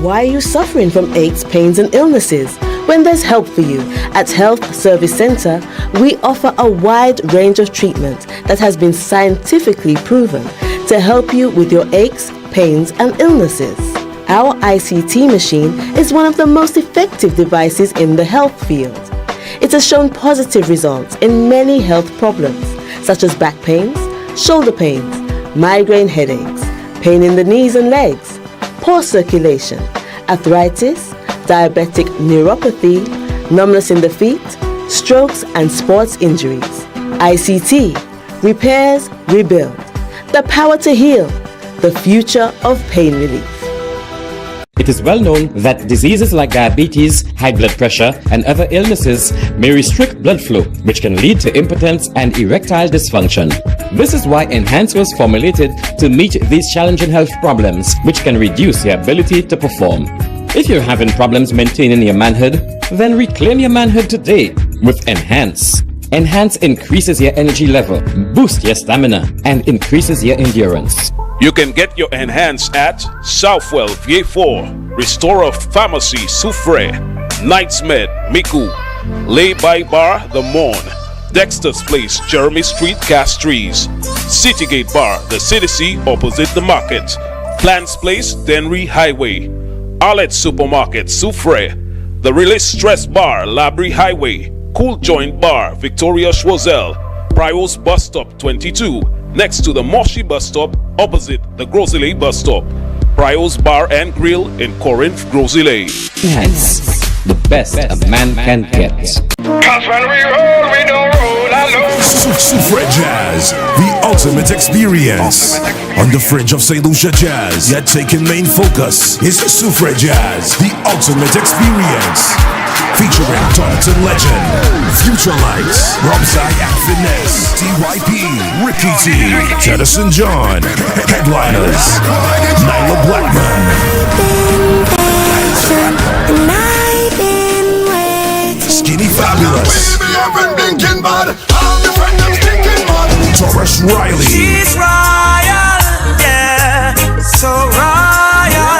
Why are you suffering from aches, pains and illnesses? When there's help for you. At Health Service Center, we offer a wide range of treatment that has been scientifically proven to help you with your aches, pains and illnesses. Our ICT machine is one of the most effective devices in the health field. It has shown positive results in many health problems, such as back pains, shoulder pains, migraine headaches, pain in the knees and legs, poor circulation, arthritis, diabetic neuropathy, numbness in the feet, strokes and sports injuries. ICT, repairs, rebuild. The power to heal, the future of pain relief. It is well known that diseases like diabetes, high blood pressure, and other illnesses may restrict blood flow, which can lead to impotence and erectile dysfunction. This is why Enhance was formulated to meet these challenging health problems, which can reduce your ability to perform. If you're having problems maintaining your manhood, then reclaim your manhood today with Enhance. Enhance increases your energy level, boosts your stamina, and increases your endurance. You can get your Enhance at Southwell VA4, Restorer Pharmacy Soufre, Knights Med Miku, Lay by Bar The Morn, Dexter's Place Jeremy Street Castries, Citygate Bar The City opposite the market, Plants Place Denry Highway, Arlette Supermarket Soufre, The Release Stress Bar Labrie Highway, Cool Joint Bar Victoria Schwazel, Prios Bus Stop 22, next to the Moshi Bus Stop opposite the Grosley Bus Stop. Prios Bar and Grill in Corinth, Grosley. Enhance, the best a man can get. Cause when we roll, we don't roll alone. Soufre Jazz, the ultimate experience. On the fringe of St. Lucia Jazz, yet taking main focus is Soufre Jazz, the ultimate experience. Featuring Taunton legend, Future Lights, Robsai and Finesse, TYP, Ricky T, Tedison John, Headliners, Nyla Blackman. Skinny Fabulous, Taurus Riley. She's royal, yeah, so royal.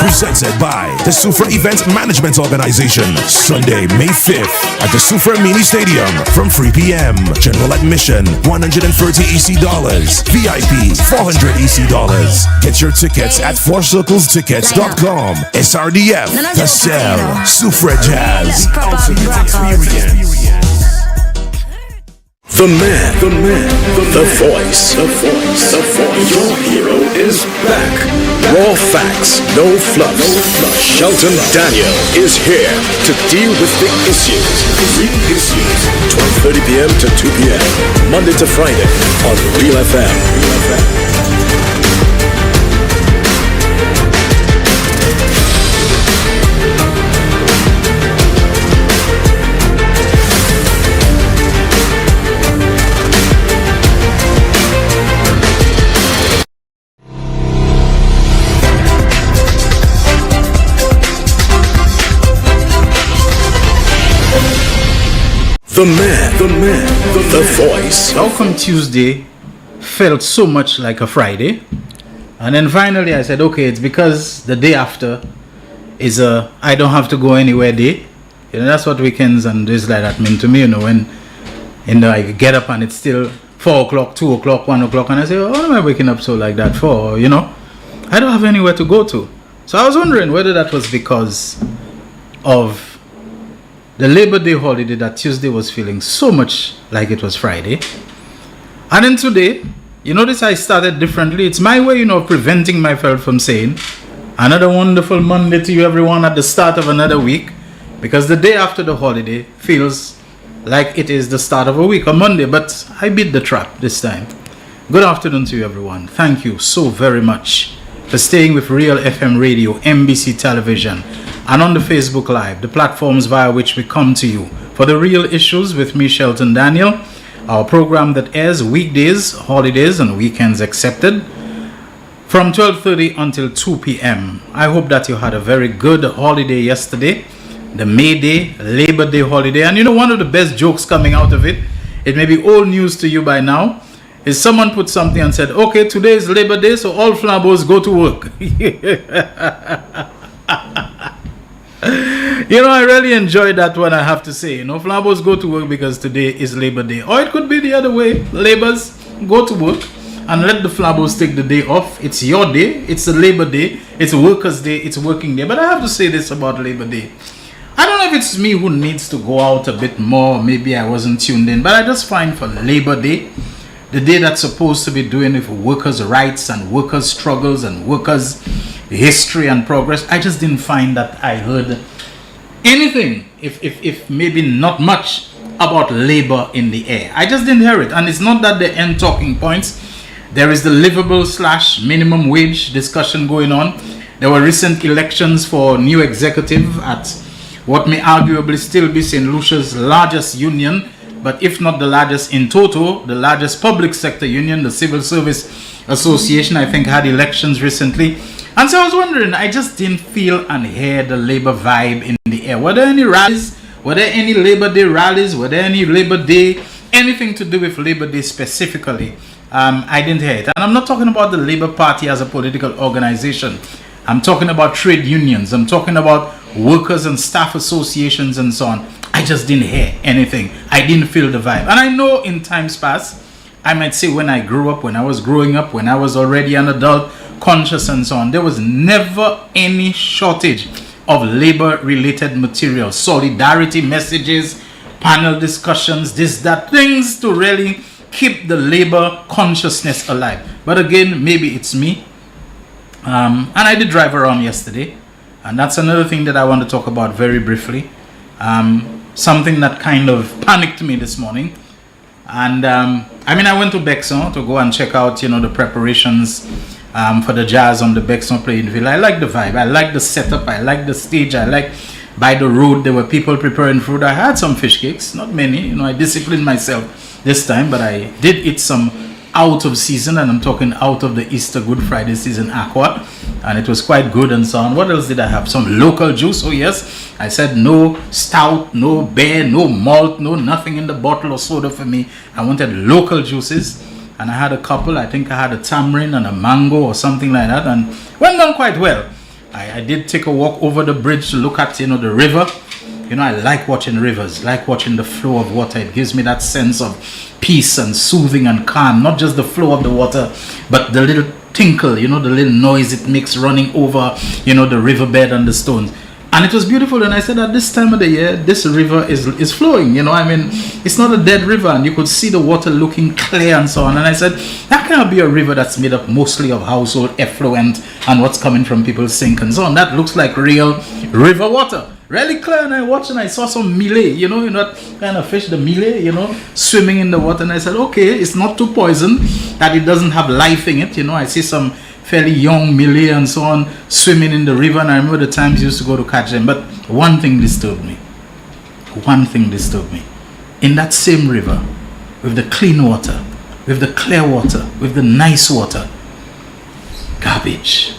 Presented by the Soufre Event Management Organization. Sunday, May 5th at the Soufre Mini Stadium from 3 p.m. General admission $130 EC. VIP $400 EC. Get your tickets at fourcirclestickets.com. SRDF, The Cell, Soufre Jazz, ultimate experience. The man, the voice. Your hero is back. Raw facts, no fluff. Shelton Daniel is here to deal with the issues. Real issues. 12:30 p.m. to 2 p.m. Monday to Friday on Real FM. The man, the voice. How come Tuesday felt so much like a Friday? And then finally I said, okay, it's because the day after is a I don't have to go anywhere day. You know, that's what weekends and days like that mean to me, you know, when I get up and it's still 4 o'clock, 2 o'clock, 1 o'clock, and I say, what am I waking up so like that for? You know, I don't have anywhere to go to. So I was wondering whether that was because of the Labor Day holiday, that Tuesday was feeling so much like it was Friday. And then today, you notice I started differently. It's my way, of preventing myself from saying another wonderful Monday to you everyone at the start of another week, because the day after the holiday feels like it is the start of a week, on Monday, but I beat the trap this time. Good afternoon to you everyone. Thank you so very much for staying with Real FM Radio, MBC Television, and on the Facebook Live, the platforms via which we come to you for the Real Issues with me, Shelton Daniel, our program that airs weekdays, holidays, and weekends accepted, from 12:30 until 2 p.m. I hope that you had a very good holiday yesterday, the May Day, Labor Day holiday. And one of the best jokes coming out of it, it may be old news to you by now, is someone put something and said, okay, today is Labor Day, so all flambos go to work. You know, I really enjoy that one, I have to say. You know, Flambos go to work because today is Labor Day. Or it could be the other way. Labours go to work and let the Flambos take the day off. It's your day. It's a Labor Day. It's a workers' day. It's a working day. But I have to say this about Labor Day. I don't know if it's me who needs to go out a bit more. Maybe I wasn't tuned in. But I just find for Labor Day, the day that's supposed to be doing it for workers' rights and workers' struggles and workers' history and progress, I just didn't find that I heard anything, if maybe not much, about labor in the air. I just didn't hear it. And it's not that they end talking points. There is the livable / minimum wage discussion going on. There were recent elections for new executive at what may arguably still be St. Lucia's largest union, but if not the largest in total, the largest public sector union, the Civil Service Association, I think, had elections recently. And so I was wondering, I just didn't feel and hear the labor vibe in the air. Were there any rallies? Were there any Labor Day rallies? Were there any Labor Day, anything to do with Labor Day specifically? I didn't hear it. And I'm not talking about the Labour Party as a political organization. I'm talking about trade unions. I'm talking about workers and staff associations and so on. I just didn't hear anything. I didn't feel the vibe. And I know in times past, I might say when I grew up, when I was growing up, when I was already an adult, conscious and so on, there was never any shortage of labor-related material, solidarity messages, panel discussions, this, that, things to really keep the labor consciousness alive. But again, maybe it's me. And I did drive around yesterday, and that's another thing that I want to talk about very briefly. Something that kind of panicked me this morning. And I went to Bexon to go and check out, the preparations for the Jazz on the Bexon playing field. I like the vibe. I like the setup. I like the stage. I like by the road there were people preparing food. I had some fish cakes, not many. I disciplined myself this time, but I did eat some out of season, and I'm talking out of the Easter Good Friday season aqua, and it was quite good and so on. What else did I have? Some local juice. Oh yes, I said no stout, no beer, no malt, no nothing in the bottle or soda for me. I wanted local juices, and I had a couple. I think I had a tamarind and a mango or something like that, and went on quite well. I did take a walk over the bridge to look at the river. I like watching rivers, like watching the flow of water. It gives me that sense of peace and soothing and calm. Not just the flow of the water, but the little tinkle, the little noise it makes running over, the riverbed and the stones. And it was beautiful. And I said at this time of the year, this river is flowing. It's not a dead river, and you could see the water looking clear and so on. And I said, that cannot be a river that's made up mostly of household effluent and what's coming from people's sink and so on. That looks like real river water. Really clear. And I watched and I saw some millet, that kind of fish, the millet, swimming in the water. And I said, okay, it's not too poisoned, that it doesn't have life in it. I see some fairly young millet and so on swimming in the river, and I remember the times used to go to catch them. But one thing disturbed me. In that same river, with the clean water, with the clear water, with the nice water, garbage.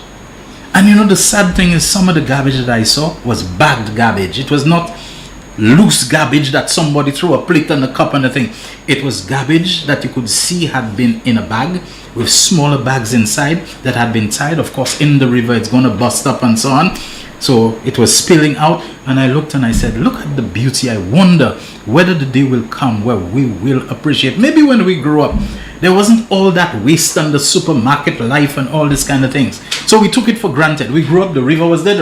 And the sad thing is, some of the garbage that I saw was bagged garbage. It was not loose garbage that somebody threw a plate and a cup and a thing. It was garbage that you could see had been in a bag with smaller bags inside that had been tied. Of course, in the river, it's going to bust up and so on. So it was spilling out, and I looked and I said, look at the beauty. I wonder whether the day will come where we will appreciate. Maybe when we grow up, there wasn't all that waste and the supermarket life and all this kind of things. So we took it for granted. We grew up, the river was there,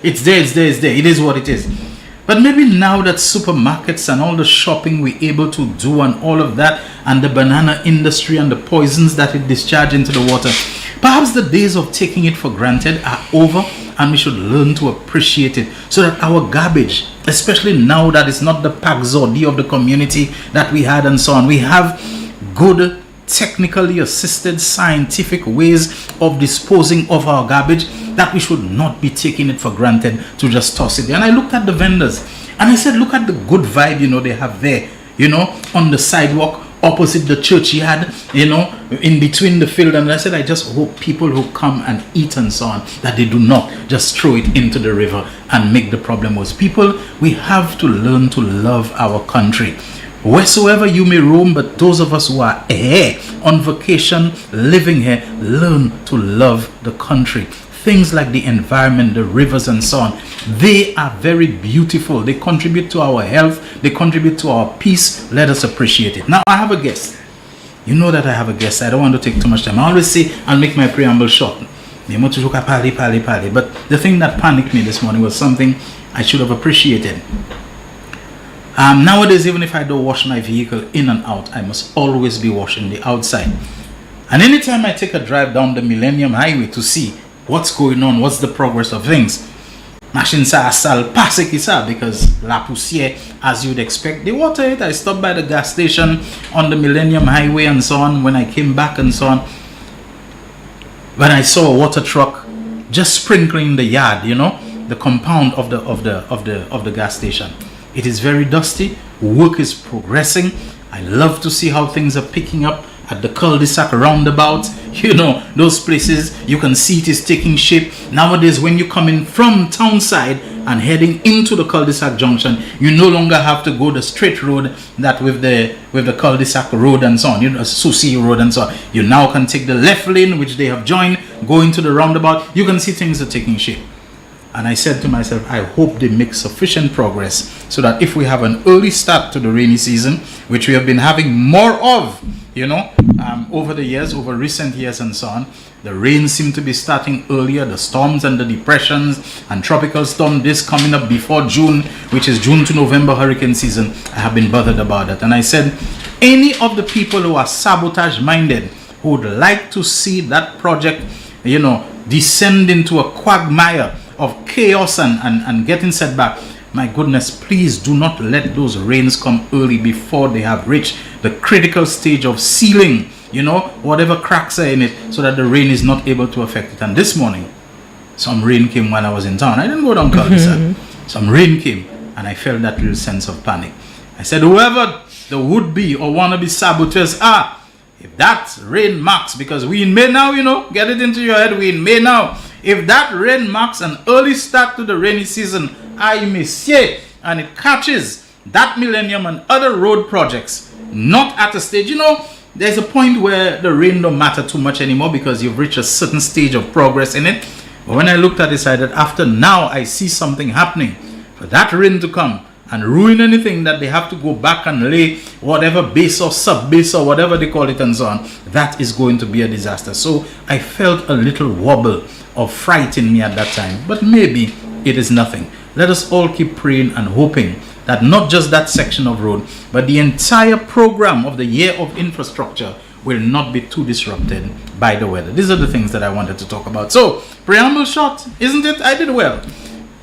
it's there. It is what it is. But maybe now that supermarkets and all the shopping we're able to do and all of that, and the banana industry and the poisons that it discharges into the water, perhaps the days of taking it for granted are over, and we should learn to appreciate it, so that our garbage, especially now that it's not the Paxodi of the community that we had and so on, we have good, technically assisted, scientific ways of disposing of our garbage, that we should not be taking it for granted to just toss it there. And I looked at the vendors and I said, look at the good vibe, they have there, on the sidewalk opposite the churchyard, in between the field. And I said, I just hope people who come and eat and so on, that they do not just throw it into the river and make the problem worse. People, we have to learn to love our country. Wheresoever you may roam, but those of us who are here on vacation, living here, learn to love the country. things like the environment, the rivers and so on, they are very beautiful. They contribute to our health. They contribute to our peace. Let us appreciate it. Now, I have a guest. You know that I have a guest. I don't want to take too much time. I always say I'll make my preamble short. But the thing that panicked me this morning was something I should have appreciated. Nowadays, even if I don't wash my vehicle in and out, I must always be washing the outside. And anytime I take a drive down the Millennium Highway to see what's going on, what's the progress of things, machine sa sal passe ki sa, because la poussière, as you'd expect, they water it. I stopped by the gas station on the Millennium Highway and so on. When I came back and so on, when I saw a water truck just sprinkling the yard, the compound of the gas station. It is very dusty. Work is progressing. I love to see how things are picking up at the cul-de-sac roundabout. Those places, you can see it is taking shape. Nowadays, when you come in from townside and heading into the cul-de-sac junction, you no longer have to go the straight road that with the cul-de-sac road and so on, Susi road and so on. You now can take the left lane, which they have joined, go into the roundabout. You can see things are taking shape. And I said to myself, I hope they make sufficient progress so that if we have an early start to the rainy season, which we have been having more of, over the years, over recent years and so on, the rain seemed to be starting earlier, the storms and the depressions and tropical storm, this coming up before June, which is June to November hurricane season. I have been bothered about that. And I said, any of the people who are sabotage minded, who would like to see that project, descend into a quagmire of chaos and getting set back, my goodness, please do not let those rains come early before they have reached the critical stage of sealing, whatever cracks are in it, so that the rain is not able to affect it. And this morning, some rain came when I was in town. I didn't go down cul-de-sac. Some rain came, and I felt that little sense of panic. I said, whoever the would-be or wannabe saboteurs are, if that rain marks, because we in May now, get it into your head, we in May now. If that rain marks an early start to the rainy season, I may say, and it catches that Millennium and other road projects not at a stage, there's a point where the rain don't matter too much anymore because you've reached a certain stage of progress in it. But when I looked at it, I said, after now I see something happening. For that rain to come and ruin anything that they have to go back and lay whatever base or sub-base or whatever they call it and so on, that is going to be a disaster. So I felt a little wobble of fright in me at that time. But maybe it is nothing. Let us all keep praying and hoping that not just that section of road, but the entire program of the year of infrastructure will not be too disrupted by the weather. These are the things that I wanted to talk about. So, preamble short, isn't it? I did well.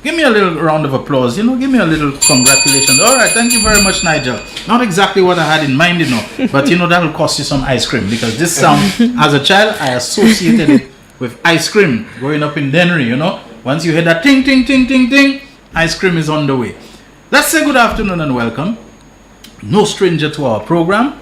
Give me a little round of applause, give me a little congratulations. All right, thank you very much, Nigel. Not exactly what I had in mind, but that'll cost you some ice cream, because this sound, as a child, I associated it with ice cream growing up in Dennery, Once you hear that ting, ting, ting, ting, ting, ice cream is on the way. Let's say good afternoon and welcome. No stranger to our program.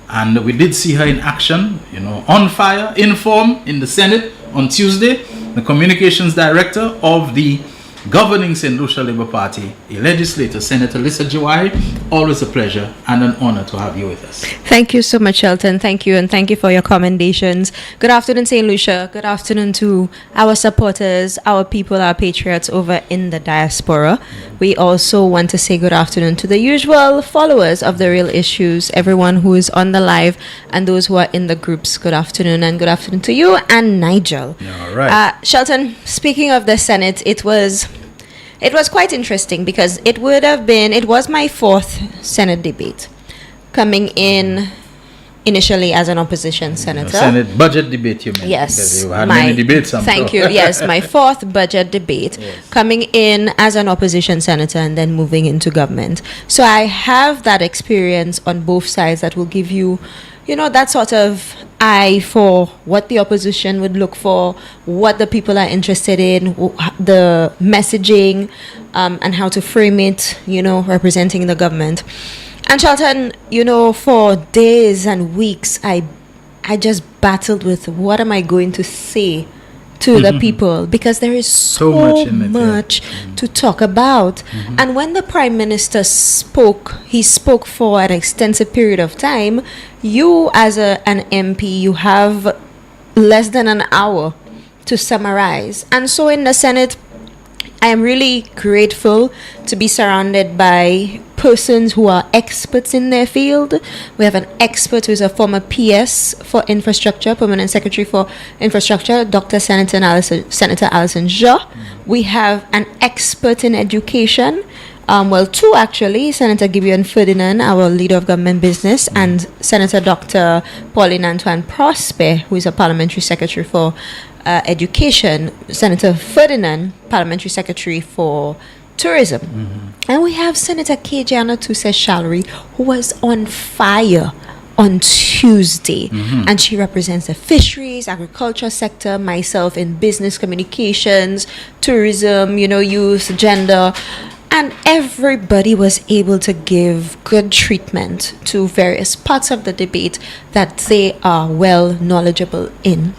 And we did see her in action, on fire, in form, in the Senate on Tuesday. The communications director of the governing St. Lucia Labour Party, a legislator, Senator Lisa Jawai. Always a pleasure and an honor to have you with us. Thank you so much, Shelton. Thank you, and thank you for your commendations. Good afternoon, St. Lucia. Good afternoon to our supporters, our people, our patriots over in the diaspora. We also want to say good afternoon to the usual followers of The Real Issues, everyone who is on the live, and those who are in the groups. Good afternoon, and good afternoon to you and Nigel. All right. Shelton, speaking of the Senate, it was quite interesting because it was my fourth Senate debate, coming in initially as an opposition senator. Senate budget debate, you mean? Yes. Because you had many debates. Thank you. Yes, my fourth budget debate, yes. Coming in as an opposition senator and then moving into government. So I have that experience on both sides that will give you, that sort of eye for what the opposition would look for, what the people are interested in, the messaging, and how to frame it, representing the government. And Shelton, for days and weeks, I just battled with what am I going to say to the people, because there is so much to talk about. And when the Prime Minister spoke, he spoke for an extensive period of time. You as an MP, you have less than an hour to summarize. And so in the Senate, I am really grateful to be surrounded by persons who are experts in their field. We have an expert who is a former PS for Infrastructure, Permanent Secretary for Infrastructure, Senator Alison Shaw. We have an expert in education, two actually, Senator Gideon Ferdinand, our leader of government business, and Senator Dr. Pauline Antoine Prosper, who is a parliamentary secretary for education, Senator Ferdinand, parliamentary secretary for tourism. And we have Senator Kejiana Tuse-Shallery, who was on fire on Tuesday, and she represents the fisheries, agriculture sector, myself in business communications, tourism, youth, gender, and everybody was able to give good treatment to various parts of the debate that they are well knowledgeable in.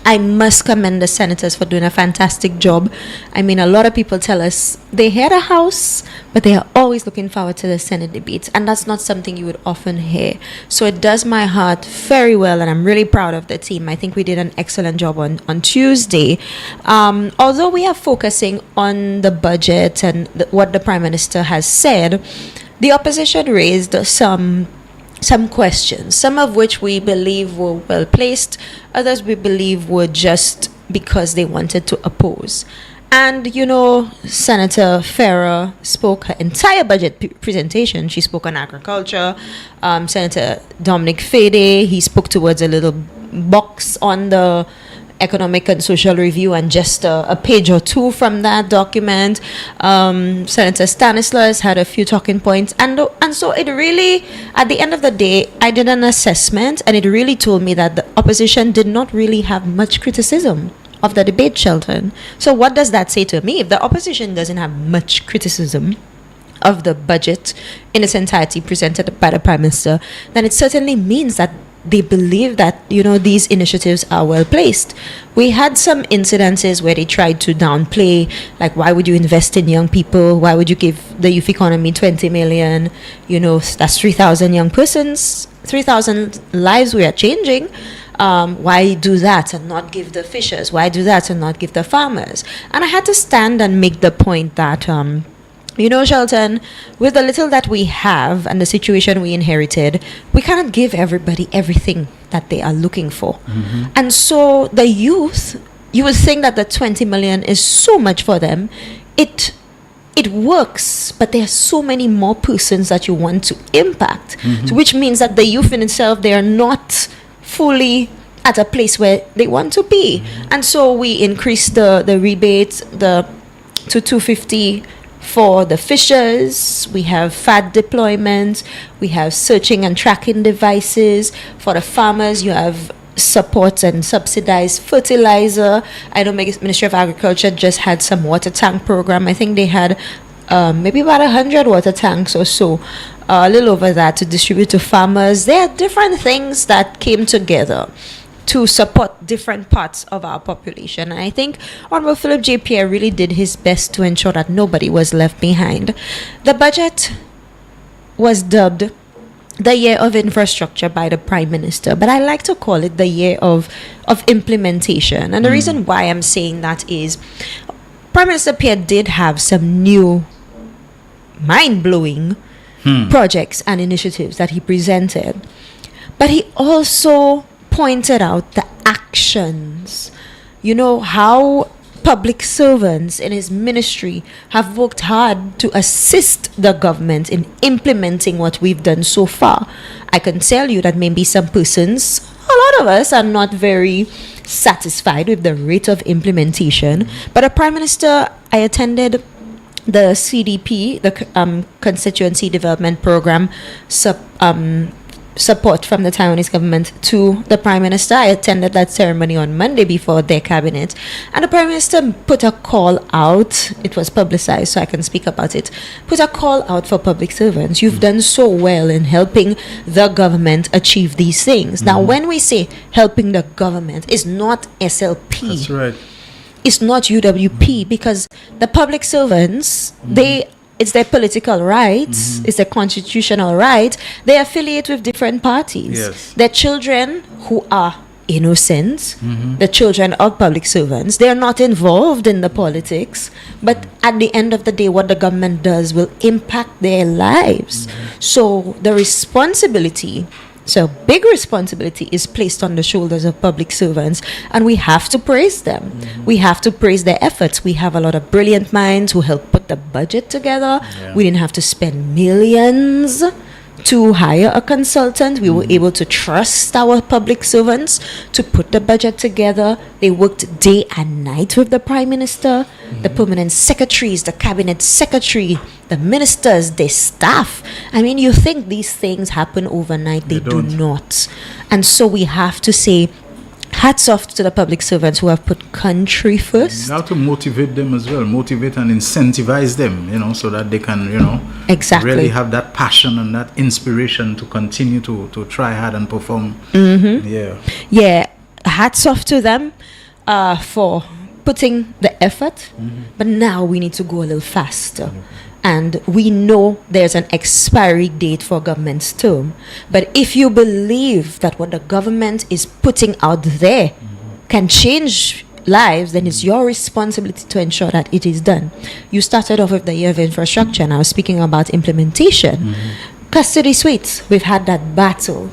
I must commend the senators for doing a fantastic job. I mean, a lot of people tell us they hear the House, but they are always looking forward to the Senate debates, and that's not something you would often hear. So it does my heart very well, and I'm really proud of the team. I think we did an excellent job on Tuesday. Although we are focusing on the budget and what the Prime Minister has said, the opposition raised some questions, some of which we believe were well placed, others we believe were just because they wanted to oppose. And Senator Farrer spoke her entire budget presentation. She spoke on agriculture. Senator Dominic Fede, he spoke towards a little box on the Economic and Social Review and just a page or two from that document. Senator Stanislaus had a few talking points, and so it really, at the end of the day, I did an assessment, and it really told me that the opposition did not really have much criticism of the debate, Shelton. So what does that say to me? If the opposition doesn't have much criticism of the budget in its entirety presented by the Prime Minister, then it certainly means that they believe that these initiatives are well placed. We had some incidences where they tried to downplay, like, why would you invest in young people? Why would you give the youth economy 20 million? That's 3,000 young persons, 3,000 lives we are changing. Why do that and not give the fishers? Why do that and not give the farmers? And I had to stand and make the point that Shelton, with the little that we have and the situation we inherited, we cannot give everybody everything that they are looking for. And so the youth, you would think that the 20 million is so much for them. It works, but there are so many more persons that you want to impact, so which means that the youth in itself, they are not fully at a place where they want to be. And so we increased the rebate to 250 for the fishers. We have FAD deployment, we have searching and tracking devices. For the farmers, you have support and subsidized fertilizer. I know Ministry of Agriculture just had some water tank program. I think they had maybe about 100 water tanks or so, a little over that, to distribute to farmers. There are different things that came together to support different parts of our population. And I think Honorable Philip J. Pierre really did his best to ensure that nobody was left behind. The budget was dubbed the year of infrastructure by the Prime Minister, but I like to call it the year of implementation. And the reason why I'm saying that is Prime Minister Pierre did have some new mind-blowing projects and initiatives that he presented, but he also pointed out the actions. How public servants in his ministry have worked hard to assist the government in implementing what we've done so far. I can tell you that maybe some persons, a lot of us, are not very satisfied with the rate of implementation. But a Prime Minister, I attended the CDP, the Constituency Development Program support from the Taiwanese government to the Prime Minister. I attended that ceremony on Monday before their cabinet, and the Prime Minister put a call out. It was publicized, so I can speak about it. Put a call out for public servants. You've done so well in helping the government achieve these things. Now, when we say helping the government, it's not SLP. That's right. It's not UWP, because the public servants, it's their political rights, it's their constitutional right. They affiliate with different parties. Yes. Their children who are innocent. The children of public servants, they are not involved in the politics, but at the end of the day, what the government does will impact their lives. So the responsibility, so big responsibility, is placed on the shoulders of public servants, and we have to praise them. We have to praise their efforts. We have a lot of brilliant minds who helped put the budget together. We didn't have to spend millions to hire a consultant. We were able to trust our public servants to put the budget together. They worked day and night with the Prime Minister, the permanent secretaries, the cabinet secretary, the ministers, their staff. I mean, you think these things happen overnight. They do not. And so we have to say, hats off to the public servants who have put country first. You have to motivate them as well, motivate and incentivize them, so that they can, exactly, really have that passion and that inspiration to continue to try hard and perform. Yeah, hats off to them for putting the effort, but now we need to go a little faster. And we know there's an expiry date for government's term. But if you believe that what the government is putting out there can change lives, then it's your responsibility to ensure that it is done. You started off with the year of infrastructure, and I was speaking about implementation. Custody suites, we've had that battle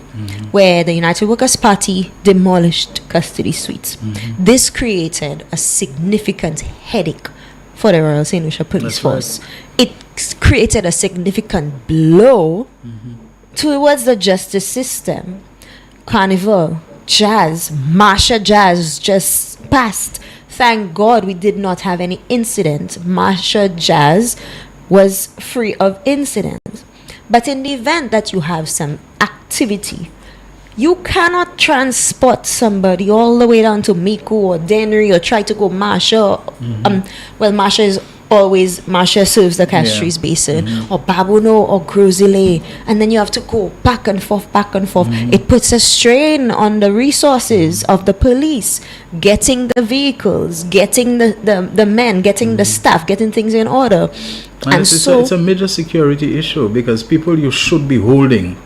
where the United Workers' Party demolished custody suites. This created a significant headache for the Royal St. Lucia Police Force. It created a significant blow towards the justice system. Carnival, Jazz, Marsha Jazz just passed. Thank God we did not have any incident. Marsha Jazz was free of incidents. But in the event that you have some activity, you cannot transport somebody all the way down to Miku or Dennery or try to go Marsha. Well, Marsha serves the Castries Basin, or Babuno or Crozile, and then you have to go back and forth. It puts a strain on the resources of the police, getting the vehicles, getting the men, getting the staff, getting things in order. And so it's a major security issue, because people you should be holding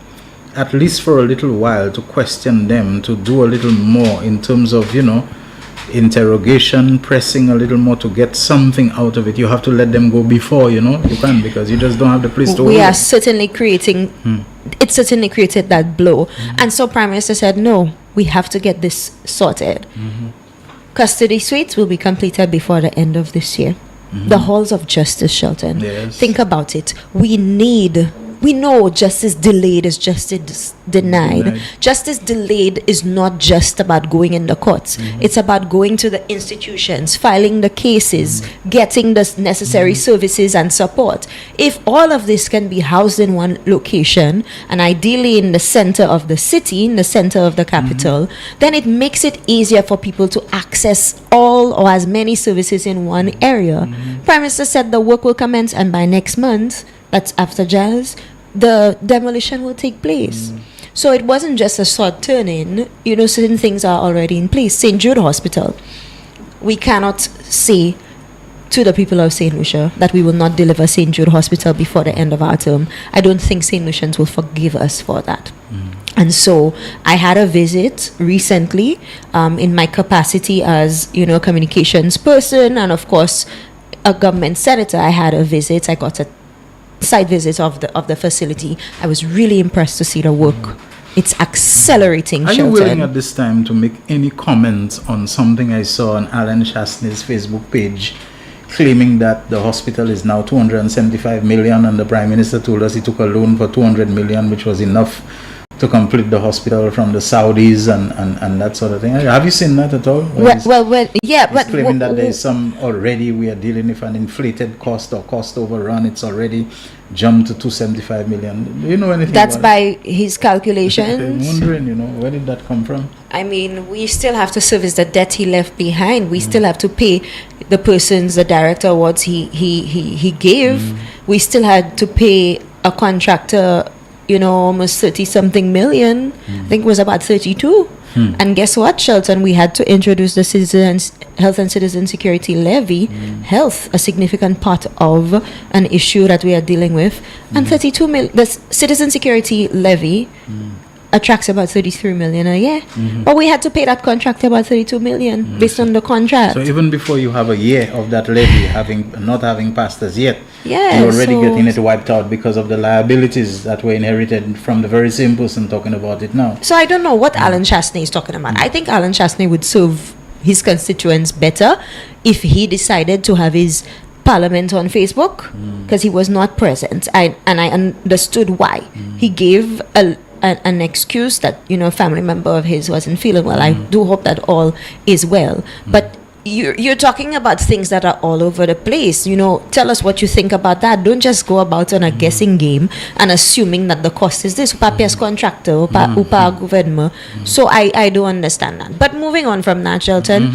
at least for a little while to question them, to do a little more in terms of, interrogation, pressing a little more to get something out of it. You have to let them go before, you can, because you just don't have the place to hold. We are certainly creating, it certainly created that blow. And so Prime Minister said, no, we have to get this sorted. Custody suites will be completed before the end of this year. The halls of justice, Shelton. Yes. Think about it. We know justice delayed is justice denied. Justice delayed is not just about going in the courts. It's about going to the institutions, filing the cases, getting the necessary services and support. If all of this can be housed in one location, and ideally in the center of the city, in the center of the capital, then it makes it easier for people to access all or as many services in one area. Prime Minister said the work will commence, and by next month, that's after Jazz, the demolition will take place. So it wasn't just a short turn-in. Certain things are already in place. St. Jude Hospital, we cannot say to the people of St. Lucia that we will not deliver St. Jude Hospital before the end of our term. I don't think St. Lucians will forgive us for that. And so I had a visit recently in my capacity as, communications person, and of course a government senator. I had a visit. I got a site visit of the facility. I was really impressed to see the work. It's accelerating. Are Shelton. you willing at this time to make any comments on something I saw on Alan Chastney's Facebook page, claiming that the hospital is now 275 million, and the Prime Minister told us he took a loan for 200 million, which was enough to complete the hospital from the Saudis and that sort of thing? Have you seen that at all? Yeah, but claiming that there is some already, we are dealing with an inflated cost or cost overrun. It's already jumped to 275 million. Do you know anything? That's about by his calculations. I'm wondering, where did that come from? I mean, we still have to service the debt he left behind. We still have to pay the persons, the director awards he gave. We still had to pay a contractor, almost 30-something million. I think it was about 32. And guess what, Shelton? We had to introduce the Health and Citizen Security Levy. Health, a significant part of an issue that we are dealing with. And 32 million, the Citizen Security Levy, attracts about 33 million a year. But we had to pay that contractor about 32 million based on the contract. So even before you have a year of that levy not having passed as yet, Yeah, you're already so- getting it wiped out because of the liabilities that were inherited from the very same person talking about it now. So I don't know what Alan Chastney is talking about. I think Alan Chastney would serve his constituents better if he decided to have his parliament on Facebook, because he was not present. I understood why. He gave an excuse that, you know, a family member of his wasn't feeling well. I do hope that all is well. But you're talking about things that are all over the place. You know, tell us what you think about that. Don't just go about on a guessing game and assuming that the cost is this. Upa contractor, upa government. So I do understand that. But moving on from that, Shelton,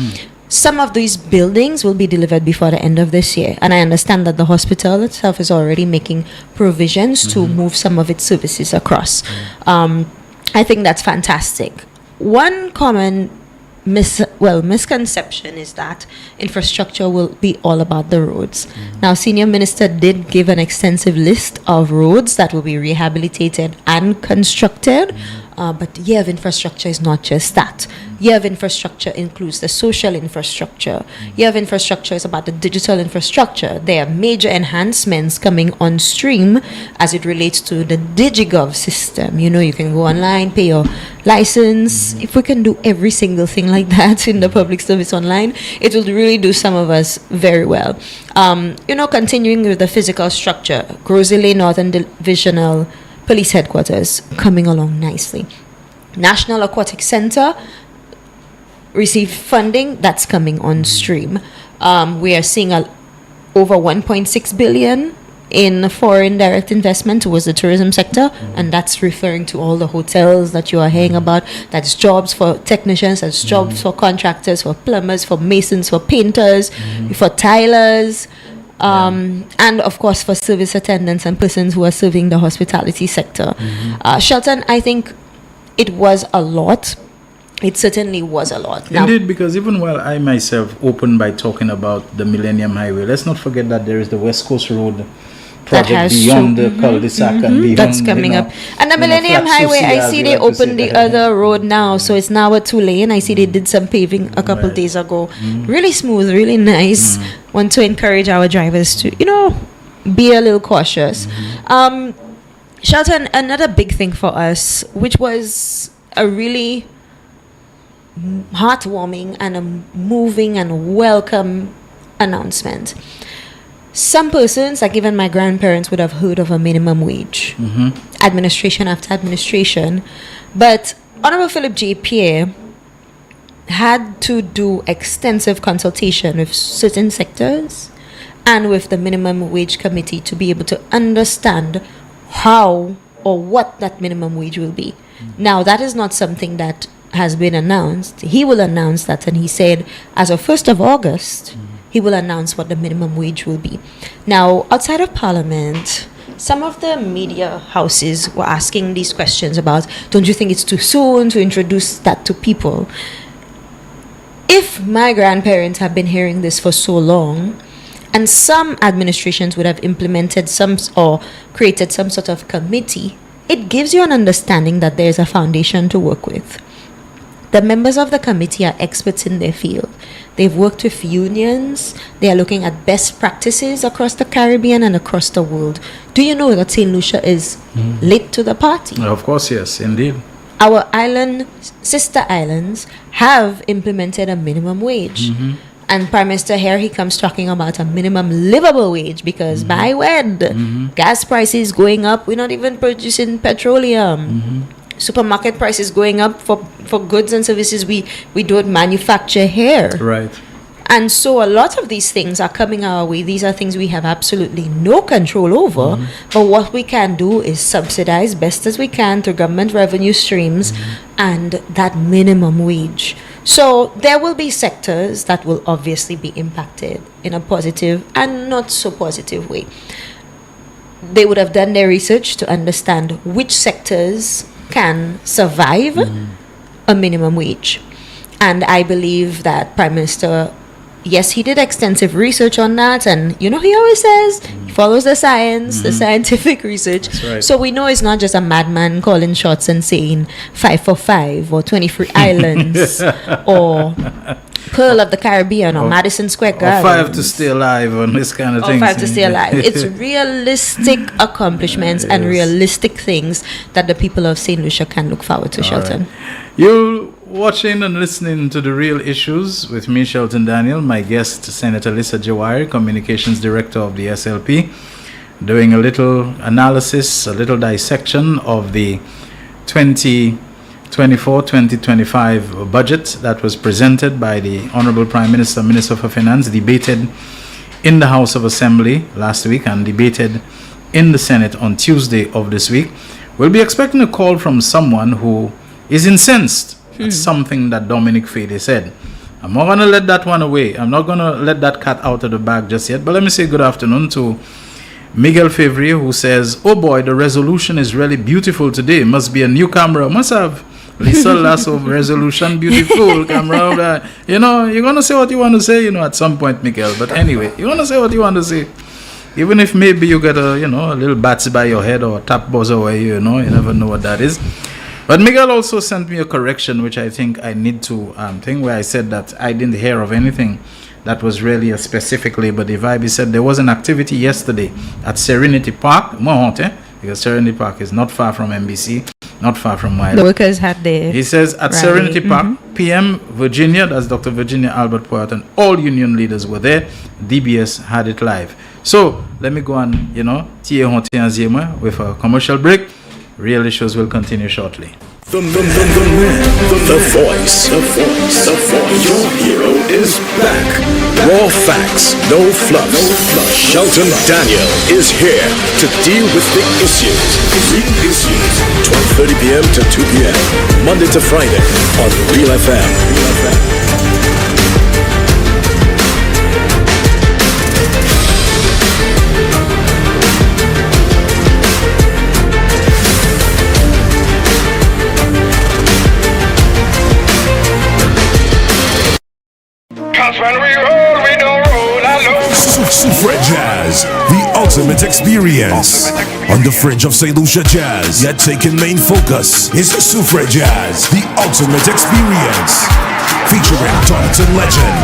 some of these buildings will be delivered before the end of this year. And I understand that the hospital itself is already making provisions to move some of its services across. I think that's fantastic. One common misconception is that infrastructure will be all about the roads. Now, Senior Minister did give an extensive list of roads that will be rehabilitated and constructed. But year of infrastructure is not just that. Year of infrastructure includes the social infrastructure. Year of infrastructure is about the digital infrastructure. There are major enhancements coming on stream as it relates to the DigiGov system. You know, you can go online, pay your license. If we can do every single thing like that in the public service online, it will really do some of us very well. You know, continuing with the physical structure, Grosley Northern Divisional Police Headquarters coming along nicely. National Aquatic Center received funding that's coming on stream. We are seeing over 1.6 billion in foreign direct investment towards the tourism sector, and that's referring to all the hotels that you are hearing about. That's jobs for technicians, that's jobs for contractors, for plumbers, for masons, for painters, for tilers. And of course for service attendants and persons who are serving the hospitality sector. Shelton, I think it was a lot. It certainly was a lot. Now, Indeed, because even while I myself opened by talking about the Millennium Highway, let's not forget that there is the West Coast Road project beyond the cul-de-sac and beyond, that's coming up. And the Millennium Highway, I see they opened the other road now, so it's now a 2-lane. I see they did some paving a couple days ago. Really smooth, really nice. Want to encourage our drivers to, you know, be a little cautious. Shelton, another big thing for us, which was a really heartwarming and a moving and welcome announcement. Some persons, like even my grandparents, would have heard of a minimum wage, administration after administration. But Honorable Philip J. Pierre had to do extensive consultation with certain sectors and with the minimum wage committee to be able to understand how or what that minimum wage will be. Now, that is not something that has been announced. He will announce that, and he said as of 1st of August, he will announce what the minimum wage will be. Now, outside of Parliament, some of the media houses were asking these questions about, don't you think it's too soon to introduce that to people? If my grandparents have been hearing this for so long, and some administrations would have implemented some or created some sort of committee, it gives you an understanding that there's a foundation to work with. The members of the committee are experts in their field. They've worked with unions. They are looking at best practices across the Caribbean and across the world. Do you know that St. Lucia is late to the party? Of course, yes, indeed. Our island, sister islands, have implemented a minimum wage. And Prime Minister here, he comes talking about a minimum livable wage because my word, gas prices going up. We're not even producing petroleum. Supermarket prices going up for goods and services we don't manufacture here. Right. And so a lot of these things are coming our way. These are things we have absolutely no control over. But what we can do is subsidize best as we can through government revenue streams and that minimum wage. So there will be sectors that will obviously be impacted in a positive and not so positive way. They would have done their research to understand which sectors can survive a minimum wage. And I believe that Prime Minister yes, he did extensive research on that, and he always says he follows the science, the scientific research. right. So we know it's not just a madman calling shots and saying 5 for 5 or 23 islands or Pearl of the Caribbean or Madison Square Or Garden. 5 to stay alive and this kind of Or thing. 5 to stay alive. It's realistic accomplishments and realistic things that the people of St. Lucia can look forward to, Shelton. You're watching and listening to The Real Issues with me, Shelton Daniel, my guest, Senator Lisa Jawari, Communications Director of the SLP, doing a little analysis, a little dissection of the 2024-2025 budget that was presented by the Honorable Prime Minister, Minister for Finance, debated in the House of Assembly last week and debated in the Senate on Tuesday of this week. We'll be expecting a call from someone who is incensed at something that Dominic Fede said. I'm not going to let that one away. I'm not going to let that cat out of the bag just yet. But let me say good afternoon to Miguel Fevrier, who says, "Oh boy, the resolution is really beautiful today. Must be a new camera. Must have Lisa Lasso resolution, beautiful camera." You're going to say what you want to say, at some point, Miguel. But anyway, you're going to say what you want to say. Even if maybe you get a little bats by your head or a tap buzzer away, you never know what that is. But Miguel also sent me a correction, which I think I need to think, where I said that I didn't hear of anything that was really a specifically, but the vibe, he said there was an activity yesterday at Serenity Park, because Serenity Park is not far from MBC, not far from Wild. The workers had their He says at rally. Serenity Park, PM Virginia, that's Dr. Virginia Albert Poyet, and all union leaders were there. DBS had it live. So let me go on, with a commercial break. Real Issues will continue shortly. The man, the voice. Your hero is back. Raw facts, no fluff. Shelton Daniel is here to deal with big issues. Big issues. 12:30 p.m. to 2 p.m. Monday to Friday on Real FM. Cause when we roll, we don't roll alone. Sufre Jazz, the ultimate experience. On the fringe of St. Lucia Jazz, yet taking main focus is Sufre Jazz, the ultimate experience. Featuring Taunton legend,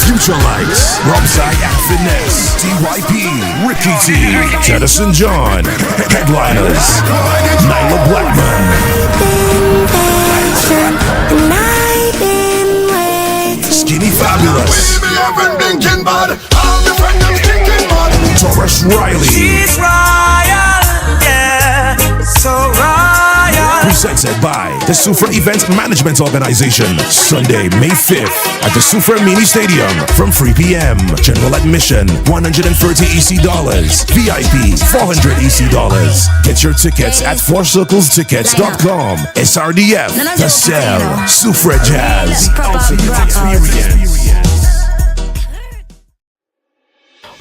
Future Lights, Robsai and Finesse, TYP, Ricky T, Jennison John, Headliners, Nyla Blackman. Skinny Fabulous, Taurus Riley, She's royal, yeah, so royal. presented by the Sufre Event Management Organization. Sunday, May 5th at the Sufre Mini Stadium from 3 p.m. General admission $130 EC, VIP $400 EC. Get your tickets at fourcirclestickets.com. SRDF, The Cell, Sufre Jazz, the ultimate experience.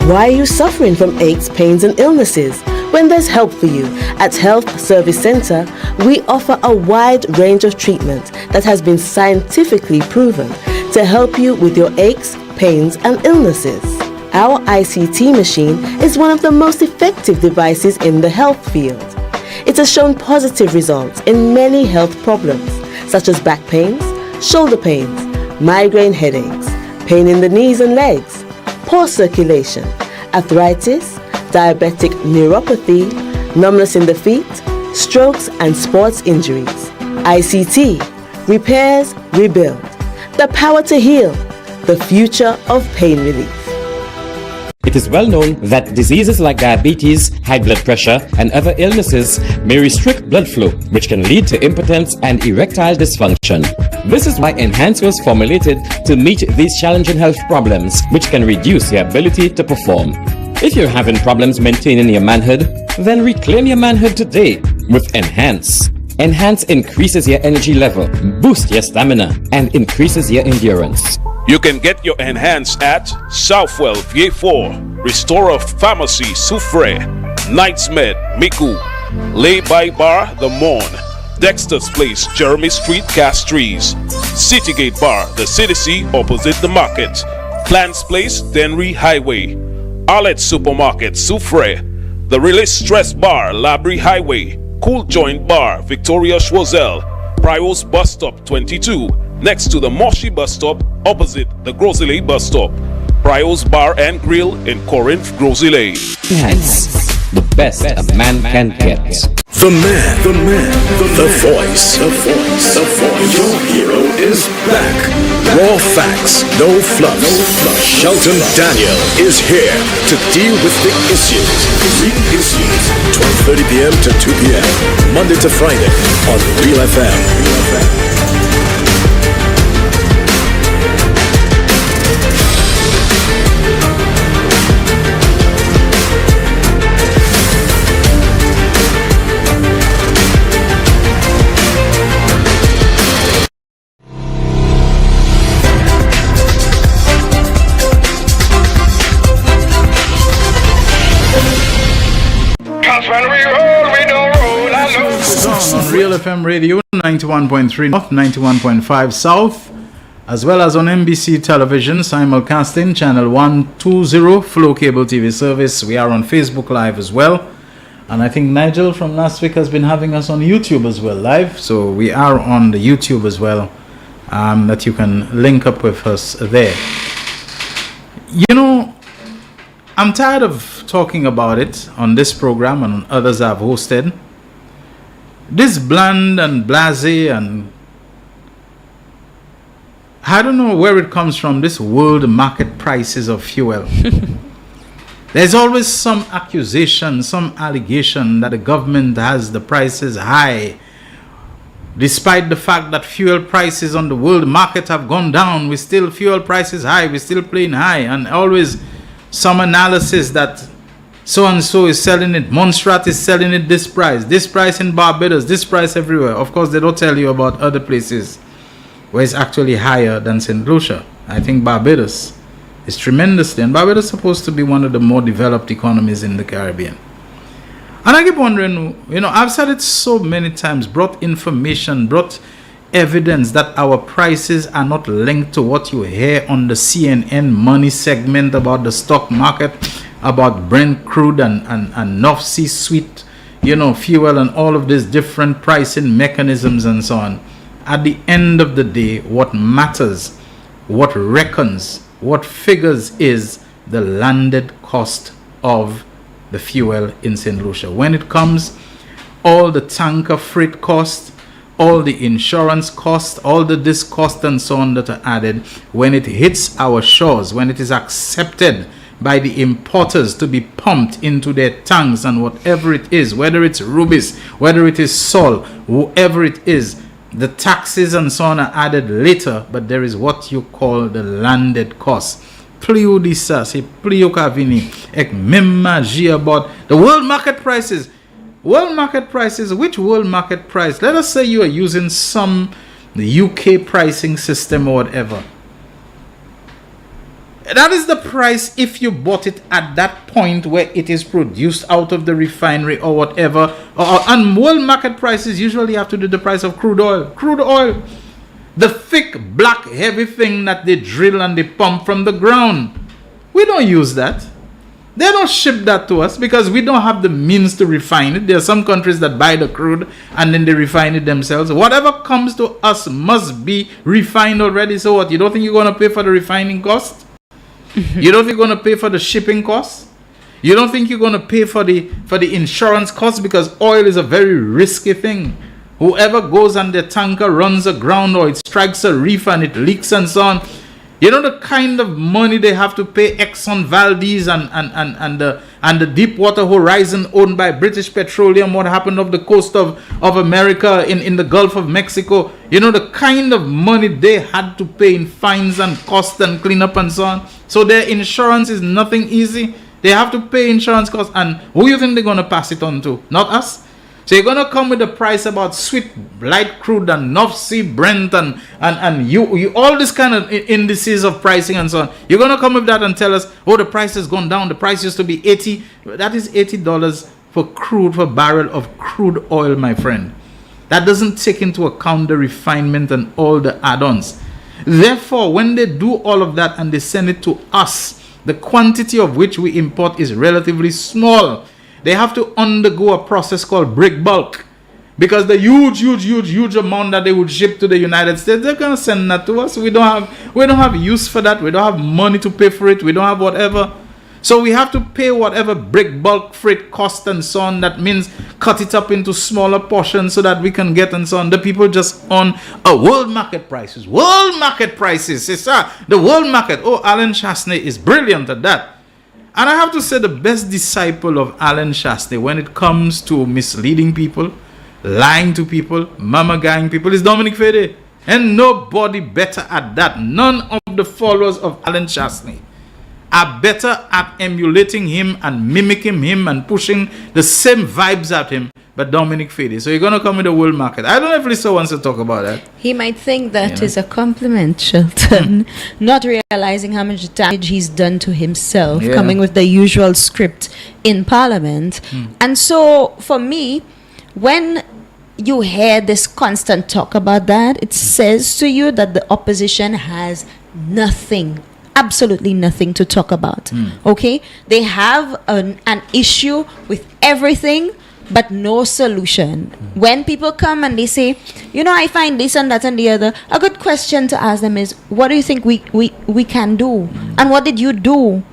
Why are you suffering from aches, pains, and illnesses? When there's help for you, at Health Service Center, we offer a wide range of treatment that has been scientifically proven to help you with your aches, pains, and illnesses. Our ICT machine is one of the most effective devices in the health field. It has shown positive results in many health problems, such as back pains, shoulder pains, migraine headaches, pain in the knees and legs, poor circulation, arthritis, diabetic neuropathy, numbness in the feet, strokes and sports injuries. ICT, repairs, rebuild, the power to heal, the future of pain relief. It is well known that diseases like diabetes, high blood pressure, and other illnesses may restrict blood flow, which can lead to impotence and erectile dysfunction. This is why Enhance was formulated to meet these challenging health problems, which can reduce your ability to perform. If you're having problems maintaining your manhood, then reclaim your manhood today with Enhance. Enhance increases your energy level, boosts your stamina, and increases your endurance. You can get your Enhance at Southwell VA4, Restorer Pharmacy Soufre, Knights Med Miku, Lay by Bar The Morn, Dexter's Place Jeremy Street Castries, Citygate Bar The City opposite the market, Clans Place, Denry Highway. Arlette Supermarket, Soufre. The Release Stress Bar, Labrie Highway. Cool Joint Bar, Victoria Schwazel. Prios Bus Stop 22, next to the Moshi Bus Stop, opposite the Grosile Bus Stop. Prios Bar and Grill in Corinth, Grosile. Enhance, the best a man can get. The man, the voice, the voice, the voice. Your hero is back. Raw facts, no fluff. Shelton Daniel is here to deal with the issues. Big issues. 12:30 p.m. to 2 p.m. Monday to Friday on Real FM. Cause when we don't roll alone. On Real FM Radio 91.3 North, 91.5 South, as well as on NBC Television, simulcasting channel 120, Flow Cable TV service. We are on Facebook Live as well. And I think Nigel from last week has been having us on YouTube as well, live. So we are on the YouTube as well, that you can link up with us there. You know, I'm tired of talking about it on this program and on others I've hosted. This bland and blasé, and I don't know where it comes from, this world market prices of fuel. There's always some accusation, some allegation that the government has the prices high. Despite the fact that fuel prices on the world market have gone down, fuel prices high, we're still playing high, and always some analysis that so and so is selling it, Montserrat is selling it this price in Barbados, this price everywhere. Of course, they don't tell you about other places where it's actually higher than St. Lucia. I think Barbados is tremendously, and Barbados is supposed to be one of the more developed economies in the Caribbean. And I keep wondering, you know, I've said it so many times, brought information, brought evidence that our prices are not linked to what you hear on the CNN money segment about the stock market, about Brent crude and North Sea sweet, you know, fuel and all of these different pricing mechanisms and so on. At the end of the day, what matters, what reckons, what figures is the landed cost of the fuel in St. Lucia. When it comes, all the tanker freight cost, all the insurance cost, all the this cost and so on that are added, when it hits our shores, when it is accepted by the importers to be pumped into their tanks and whatever it is, whether it's rubies, whether it is salt, whoever it is, the taxes and so on are added later, but there is what you call the landed cost. Pliu disa, se pliu kavini, ek memmaji about the world market prices. World market prices, which world market price? Let us say you are using some UK pricing system or whatever. That is the price if you bought it at that point where it is produced out of the refinery or whatever. And world market prices usually have to do the price of crude oil. Crude oil, the thick, black, heavy thing that they drill and they pump from the ground. We don't use that. They don't ship that to us because we don't have the means to refine it. There are some countries that buy the crude and then they refine it themselves. Whatever comes to us must be refined already. So what? You don't think you're going to pay for the refining cost? You don't think you're going to pay for the shipping cost? You don't think you're going to pay for the insurance cost, because oil is a very risky thing. Whoever goes on their tanker runs aground or it strikes a reef and it leaks and so on. You know the kind of money they have to pay Exxon Valdez and the Deepwater Horizon owned by British Petroleum, what happened off the coast of America in the Gulf of Mexico. You know the kind of money they had to pay in fines and costs and cleanup and so on. So their insurance is nothing easy. They have to pay insurance costs, and who you think they're going to pass it on to? Not us. So you're going to come with a price about sweet light crude and North Sea Brent and you all this kind of indices of pricing and so on. You're going to come with that and tell us, oh, the price has gone down. The price used to be $80. That is $80 for barrel of crude oil, my friend. That doesn't take into account the refinement and all the add-ons. Therefore, when they do all of that and they send it to us, the quantity of which we import is relatively small. They have to undergo a process called break bulk. Because the huge amount that they would ship to the United States, they're gonna send that to us. We don't have use for that. We don't have money to pay for it. We don't have whatever. So we have to pay whatever break bulk freight cost and so on. That means cut it up into smaller portions so that we can get and so on. The people just on a world market prices. World market prices. It's the world market. Oh, Alan Chastney is brilliant at that. And I have to say the best disciple of Alan Chastney when it comes to misleading people, lying to people, mama-guying people is Dominic Fede. And nobody better at that. None of the followers of Alan Chastney are better at emulating him and mimicking him and pushing the same vibes at him but Dominic Fede. So you're going to come in the world market. I don't know if Lisa wants to talk about that. He might think that is a compliment, Shelton, not realizing how much damage he's done to himself, coming with the usual script in Parliament. And so for me, when you hear this constant talk about that, it says to you that the opposition has nothing, absolutely nothing to talk about. Okay? They have an issue with everything but no solution. When people come and they say, I find this and that and the other, a good question to ask them is, what do you think we can do? And what did you do?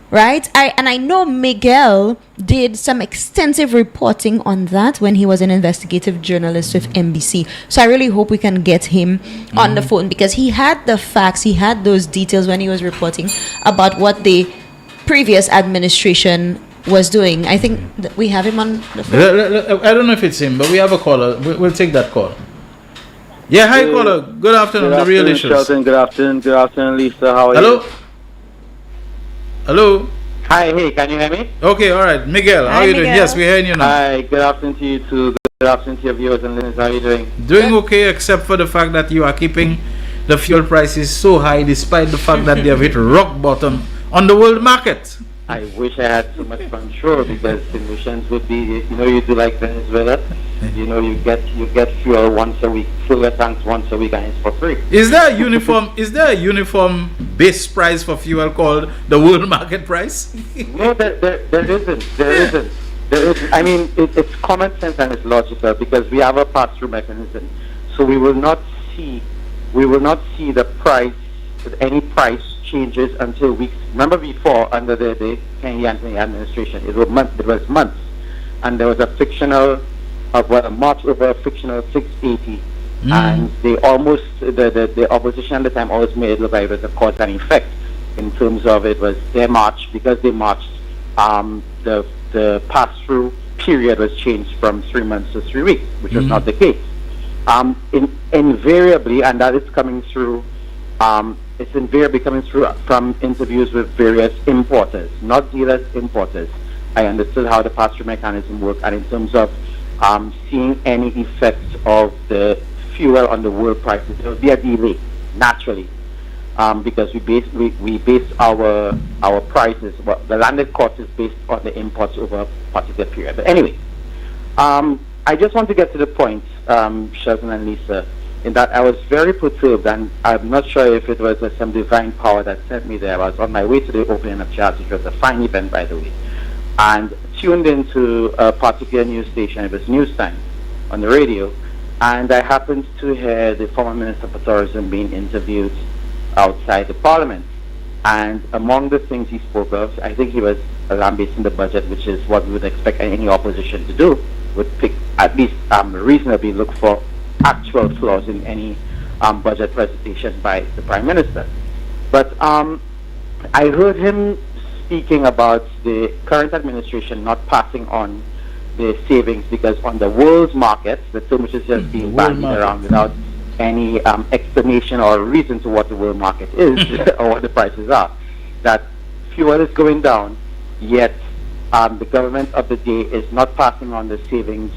Right? I know Miguel did some extensive reporting on that when he was an investigative journalist with NBC. So I really hope we can get him on the phone, because he had the facts, he had those details when he was reporting about what the previous administration was doing. I think that we have him on the phone. I don't know if it's him, but we have a caller. We'll take that call. Yeah, hi caller. Good afternoon. The real issues. Shelton, good afternoon, Lisa. How are you? you? Hello. Hi, hey, can you hear me? Okay, all right. Miguel, how are you doing? Yes, we're hearing you now. Hi, good afternoon to you too. Good afternoon to your viewers and listeners. How are you doing? Doing okay, except for the fact that you are keeping the fuel prices so high despite the fact that they have hit rock bottom on the world market. I wish I had so much control, because solutions would be, you do like Venezuela. You get fuel once a week, fuel tanks once a week, and it's for free. Is there a uniform base price for fuel called the world market price? No, there isn't. There isn't. I mean, it's common sense and it's logical, because we have a pass-through mechanism. So we will not see the price, any price changes until weeks. Remember before, under the Kennedy Anthony administration, it was months, and there was a fictional March over a fictional 680, and they almost the opposition at the time always made it look like it was a cause and effect in terms of it was their march. Because they marched, the pass-through period was changed from 3 months to 3 weeks, which was not the case. Invariably, and that is coming through. It's invariably coming through from interviews with various importers, not dealers, importers. I understood how the pass-through mechanism worked, and in terms of seeing any effects of the fuel on the world prices, there will be a delay, naturally, because we base our prices. Well, the landed cost is based on the imports over a particular period. But anyway, I just want to get to the point, Shelton and Lisa, in that I was very perturbed, and I'm not sure if it was some divine power that sent me there. I was on my way to the opening of Jazz, which was a fine event, by the way, and tuned into a particular news station. It was News Time on the radio, and I happened to hear the former Minister for Tourism being interviewed outside the Parliament. And among the things he spoke of, I think he was lambasting the budget, which is what we would expect any opposition to do, would pick, at least reasonably look for actual flaws in any budget presentation by the Prime Minister. But I heard him speaking about the current administration not passing on the savings, because on the world market, the term which is just being bandied around without any explanation or reason to what the world market is or what the prices are, that fuel is going down, yet the government of the day is not passing on the savings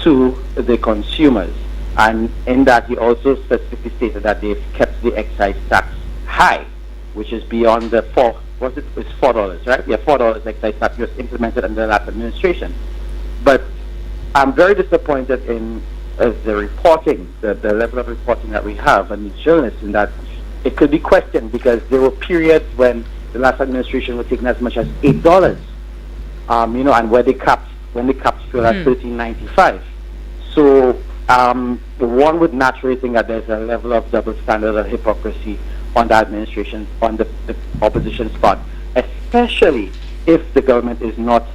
to the consumers. And in that, he also specifically stated that they've kept the excise tax high, which is beyond the it's $4, right? Yeah, $4 excise tax was implemented under the last administration. But I'm very disappointed in the reporting, the level of reporting that we have, and the journalists, in that it could be questioned because there were periods when the last administration was taking as much as $8, and when they capped fuel at $13.95. So one would naturally think that there's a level of double standard or hypocrisy on the administration, on the opposition's part, especially if the government is not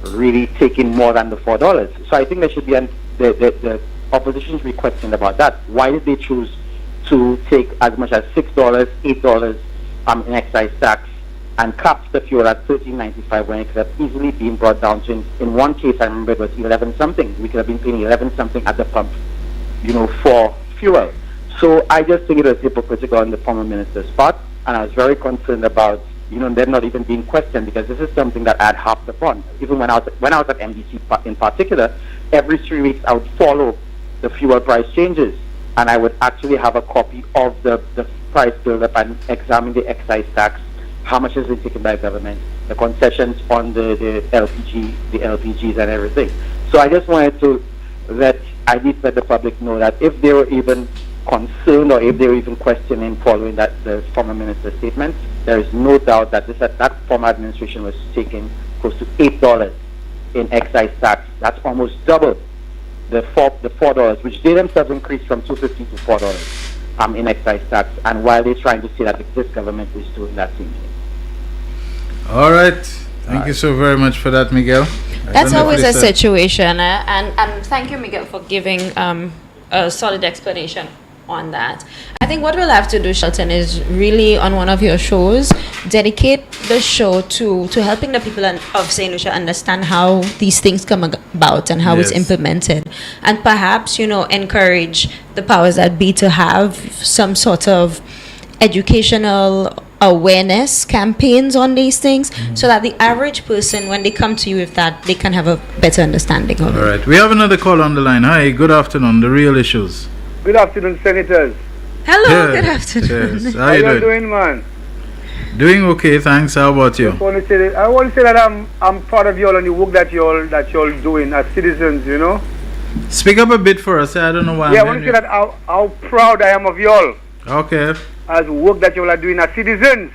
really taking more than the $4. So I think there should be the opposition should be questioned about that. Why did they choose to take as much as $6, $8 in excise tax and cap the fuel at $13.95 when it could have easily been brought down to, in one case I remember it was 11 something. We could have been paying 11 something at the pump, for fuel. So I just think it was hypocritical on the former minister's part, and I was very concerned about them not even being questioned, because this is something that I had harped upon. Even when I was at MDC in particular, every 3 weeks I would follow the fuel price changes, and I would actually have a copy of the price build-up and examine the excise tax, how much has been taken by the government, the concessions on the LPGs and everything. So I just wanted to let the public know that if they were even concerned or if they were even questioning following the former minister's statement, there is no doubt that that former administration was taking close to $8 in excise tax. That's almost double the $4, which they themselves increased from $2.50 to $4 in excise tax. And while they're trying to say that this government is doing that same thing. All right. Thank you so very much for that, Miguel. That's always a situation, and thank you, Miguel, for giving a solid explanation on that. I think what we'll have to do, Shelton, is really on one of your shows dedicate the show to helping the people of St. Lucia understand how these things come about and how it's implemented, and perhaps encourage the powers that be to have some sort of educational awareness campaigns on these things, so that the average person, when they come to you with that, they can have a better understanding of it. All right, we have another call on the line. Hi, good afternoon. The Real Issues. Good afternoon, Senators. Hello, good afternoon. Yes. How you doing, man? Doing okay, thanks. How about you? I want to say that I'm proud of you all and the work that you all doing as citizens. Speak up a bit for us. I don't know why. Yeah, I want to say that how proud I am of you all. Okay. As work that you all are doing as citizens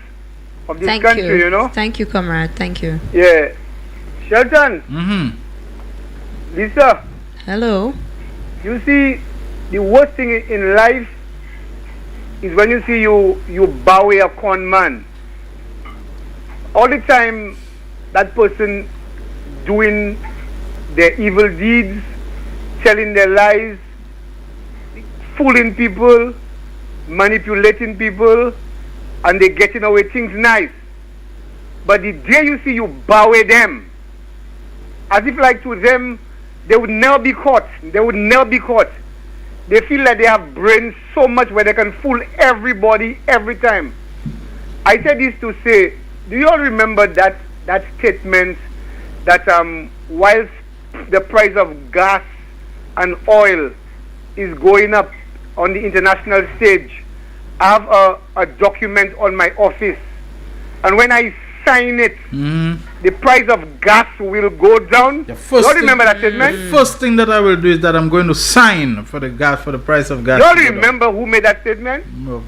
of this country. Thank you, comrade. Thank you. Yeah, Shelton. Lisa. Hello. You see, the worst thing in life is when you see you bow a con man. All the time that person doing their evil deeds, telling their lies, fooling people, manipulating people, and they getting away things nice. But the day you see you bow them, as if like to them, they would never be caught. They would never be caught. They feel like they have brains so much where they can fool everybody every time. I said this to say, do you all remember that statement that whilst the price of gas and oil is going up on the international stage, I have a document on my office, and when I sign it, the price of gas will go down. Do you remember that statement? The first thing that I will do is that I'm going to sign for the price of gas. Do you remember who made that statement? Do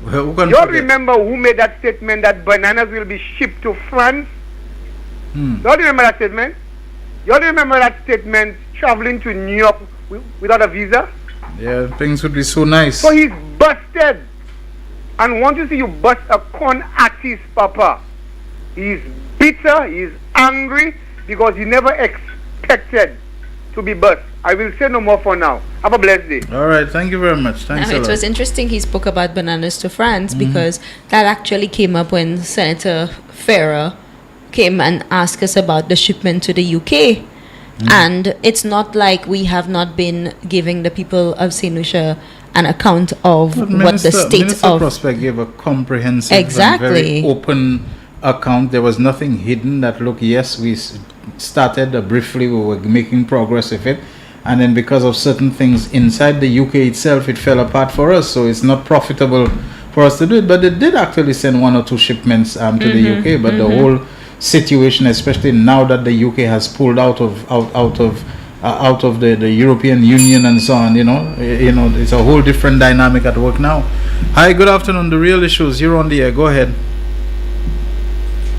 you remember who made that statement that bananas will be shipped to France? Do you remember that statement? Do you remember that statement traveling to New York without a visa? Yeah, things would be so nice. So he's busted. And want to see you bust a con artist, Papa. He's bitter, he's angry, because he never expected to be bust. I will say no more for now. Have a blessed day. All right, thank you very much. Thanks a lot. It was interesting he spoke about bananas to France, because that actually came up when Senator Farrer came and asked us about the shipment to the UK. And it's not like we have not been giving the people of St. Lucia an account of what the state Minister of Prospect gave a comprehensive and very open account. There was nothing hidden. That look, yes, we started briefly, we were making progress with it, and then because of certain things inside the UK itself, it fell apart for us, so it's not profitable for us to do it. But they did actually send 1 or 2 shipments to the UK, but the whole situation, especially now that the UK has pulled out of out of the European Union and so on. It's a whole different dynamic at work now. Hi, good afternoon. The Real Issues. You're on the air. Go ahead.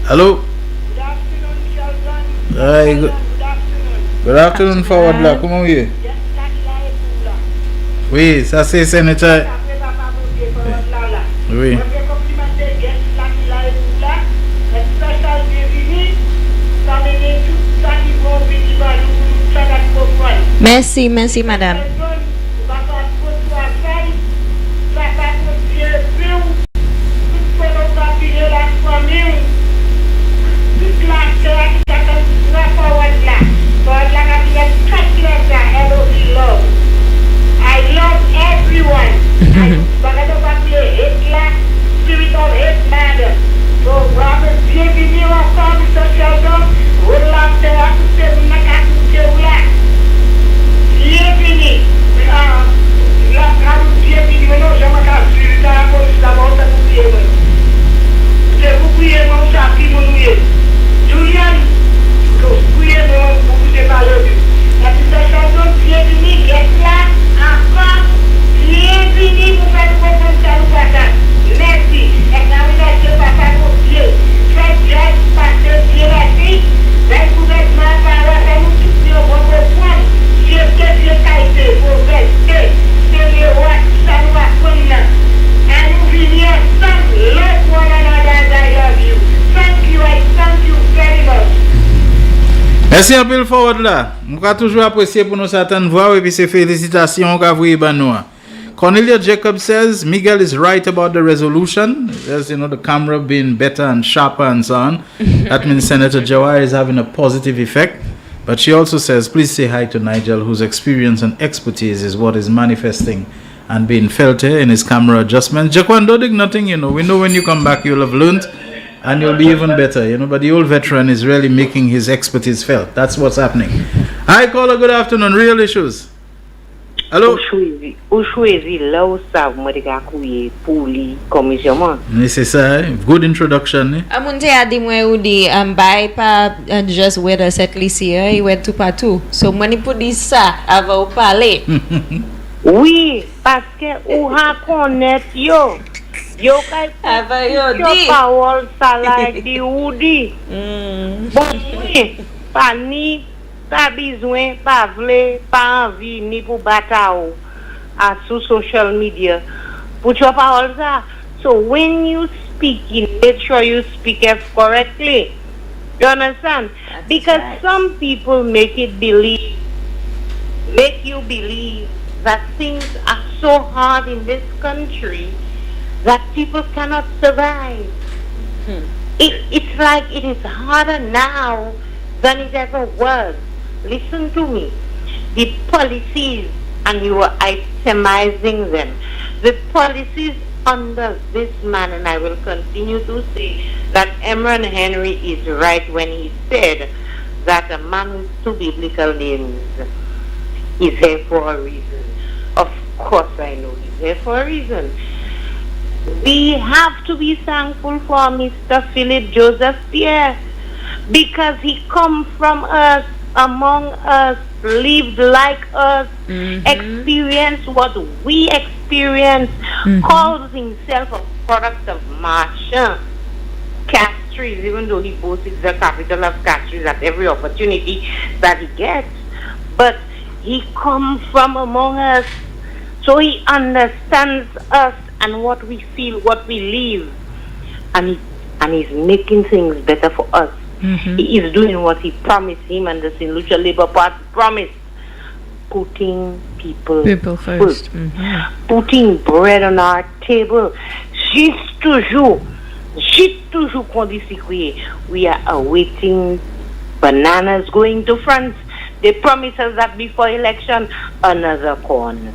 Hello. Good afternoon, Shelton. Hi. Good afternoon, Forward Black. Come on here. Oui, ça c'est sénateur. Oui. Merci, madame. I love everyone. Spirit of hate matter. So, Robert, bienvenue encore, Mr. Shelton. Bienvenue. Julian, Merci un peu le forward là. On va toujours apprécier pour nous certaines voix et puis ces félicitations qu'a voulu Banoa. Cornelia Jacob says Miguel is right about the resolution. There's the camera being better and sharper and so on. That means Senator Jawar is having a positive effect. But she also says, please say hi to Nigel, whose experience and expertise is what is manifesting and being felt here in his camera adjustments. Jaquan, don't think nothing, we know when you come back you'll have learned and you'll be even better, but the old veteran is really making his expertise felt. That's what's happening. Hi, caller, good afternoon. Real Issues. Hello. Necessary. Good introduction. Amunte adimwe udi by pa just with us at least here. He went to Patu. So mani pudisa ava upale. Oui, parce que ou ha connaît yo. Yo kay ava yo di. Parole salai di udi. Bon, oui, pas ni pas besoin, pas vle, pas envie ni pour batao à sur social media. Put your parole ça. So when you speak, make sure you speak it correctly. You understand? That's because right. Some people make you believe that things are so hard in this country that people cannot survive. It's like it is harder now than it ever was. Listen to me. The policies, and you are itemizing them, the policies under this man, and I will continue to say that Emran Henry is right when he said that a man with two biblical names is here for a reason. Of course I know he's here for a reason. We have to be thankful for Mr. Philip Joseph Pierre because he come from us, among us, lived like us, experienced what we experience, calls himself a product of Martian Castries, even though he boasts the capital of Castries at every opportunity that he gets. But he comes from among us, so he understands us and what we feel, what we live, and he's making things better for us. He is doing what he promised, him and the St. Lucia Labour Party promised, putting people first. Putting bread on our table. Just toujours qu'on dit we are awaiting bananas going to France. They promised us that before election, another corn.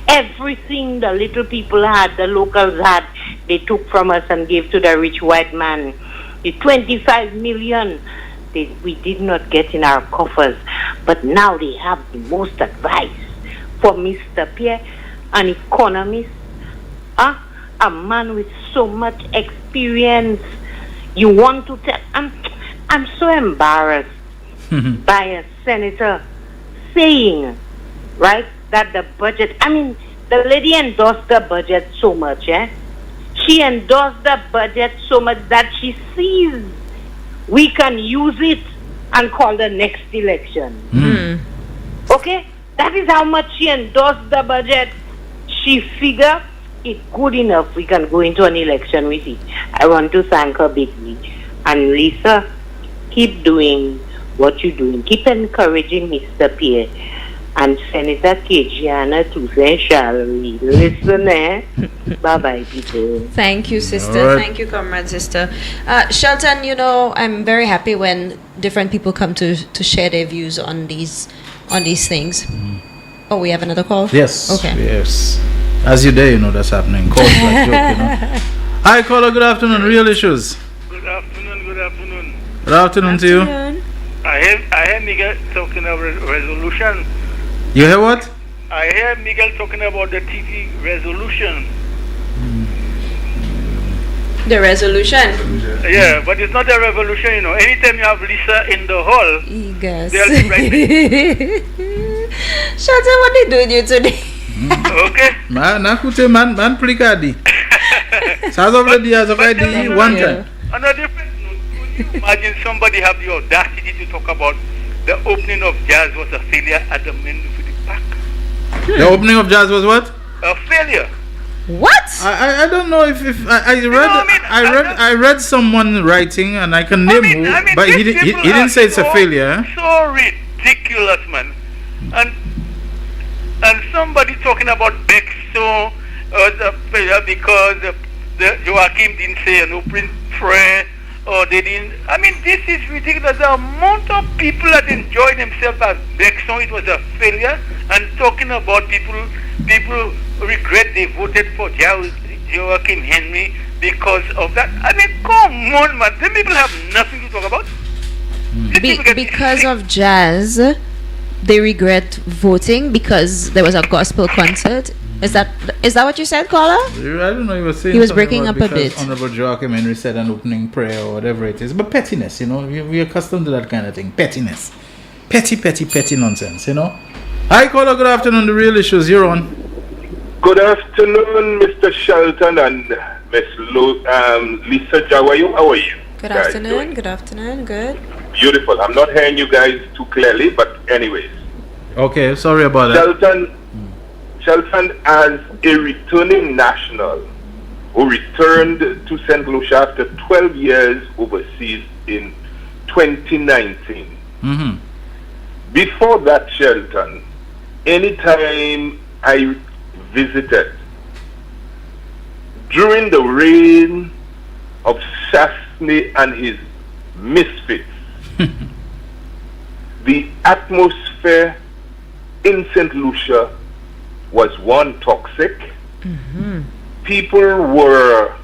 Everything the little people had, the locals had, they took from us and gave to the rich white man. The 25 million we did not get in our coffers, but now they have the most advice for Mr. Pierre, an economist, a man with so much experience. You want to tell? I'm so embarrassed by a senator saying, right, that the budget, I mean, the lady endorsed the budget so much, She endorsed the budget so much that she sees we can use it and call the next election. Okay? That is how much she endorsed the budget. She figured it's good enough. We can go into an election with it. I want to thank her bigly. And Lisa, keep doing what you're doing. Keep encouraging Mr. Pierre. And Senator Kejiana to say, shall we listen, Bye-bye, people. Thank you, sister. Right. Thank you, comrade sister. Shelton, I'm very happy when different people come to share their views on these things. Oh, we have another call? Yes. Okay. Yes. As you there, that's happening. Calls like joke, Hi, caller. Good afternoon. Real issues. Good afternoon. Good afternoon. Good afternoon to you. I hear Miguel talking about resolution. You hear what? I hear Miguel talking about the TV resolution. The resolution? Yeah, but it's not a revolution, Anytime you have Lisa in the hall, Yes. they'll be right. Shelton, what they doing you today? Okay. Man, plikadi. As of the years of ID, one time. On a different note, could you imagine somebody have the audacity to talk about the opening of jazz was a failure at the Menifudi Park? The opening of jazz was what? A failure. What? I don't know if I read someone writing and I can name who, but he didn't say it's a failure. So ridiculous, man. And somebody talking about Bexo as a failure because the Joachim didn't say an opening prayer or they didn't. I mean, this is ridiculous. The amount of people that enjoyed themselves at Bexo, it was a failure. And talking about people regret they voted for Joachim Henry because of that. I mean, come on, man. Them people have nothing to talk about. Because of jazz, they regret voting because there was a gospel concert. Is that what you said, caller? I don't know. He was saying he was breaking up a bit. Honorable Joachim Henry said an opening prayer or whatever it is, but pettiness, we're accustomed to that kind of thing. Pettiness, petty nonsense, Hi, caller. Good afternoon. The Real Issues. You're on. Good afternoon, Mr. Shelton and Miss Lisa Jawayo. How are you? Good afternoon. Good afternoon. Good. Beautiful. I'm not hearing you guys too clearly, but anyways. Okay, sorry about that. Shelton, as a returning national who returned to St. Lucia after 12 years overseas in 2019. Mm-hmm. Before that, Shelton, anytime I visited, during the reign of Shastny and his misfits, the atmosphere in St. Lucia was one toxic. Mm-hmm. People were,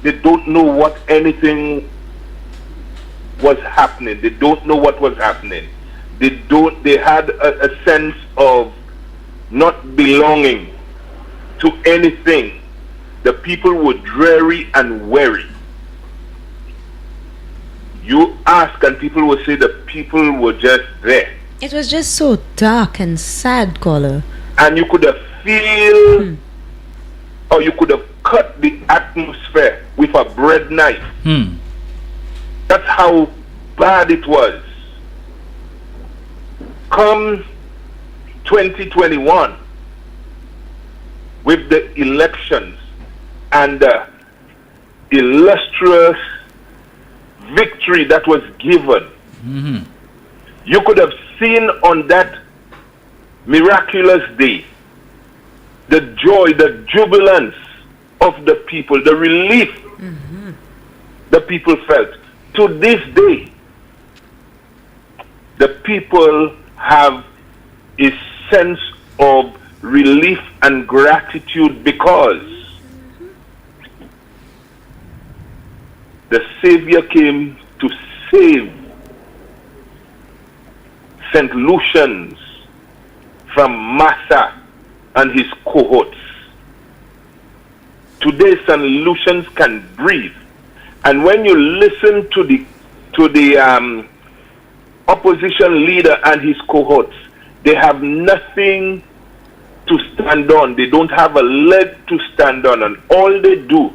they don't know what anything was happening. They don't know what was happening. They had a sense of not belonging to anything. The people were dreary and weary. You ask and people will say the people were just there. It was just so dark and sad, caller. And you could have feel, or you could have cut the atmosphere with a bread knife. That's how bad it was. Come 2021, with the elections and the illustrious victory that was given, you could have seen on that miraculous day the joy, the jubilance of the people, the relief the people felt. To this day, the people have a sense of relief and gratitude because the Savior came to save St. Lucians from Massa and his cohorts. Today, St. Lucians can breathe. And when you listen to the opposition leader and his cohorts, they have nothing to stand on. They don't have a leg to stand on, and all they do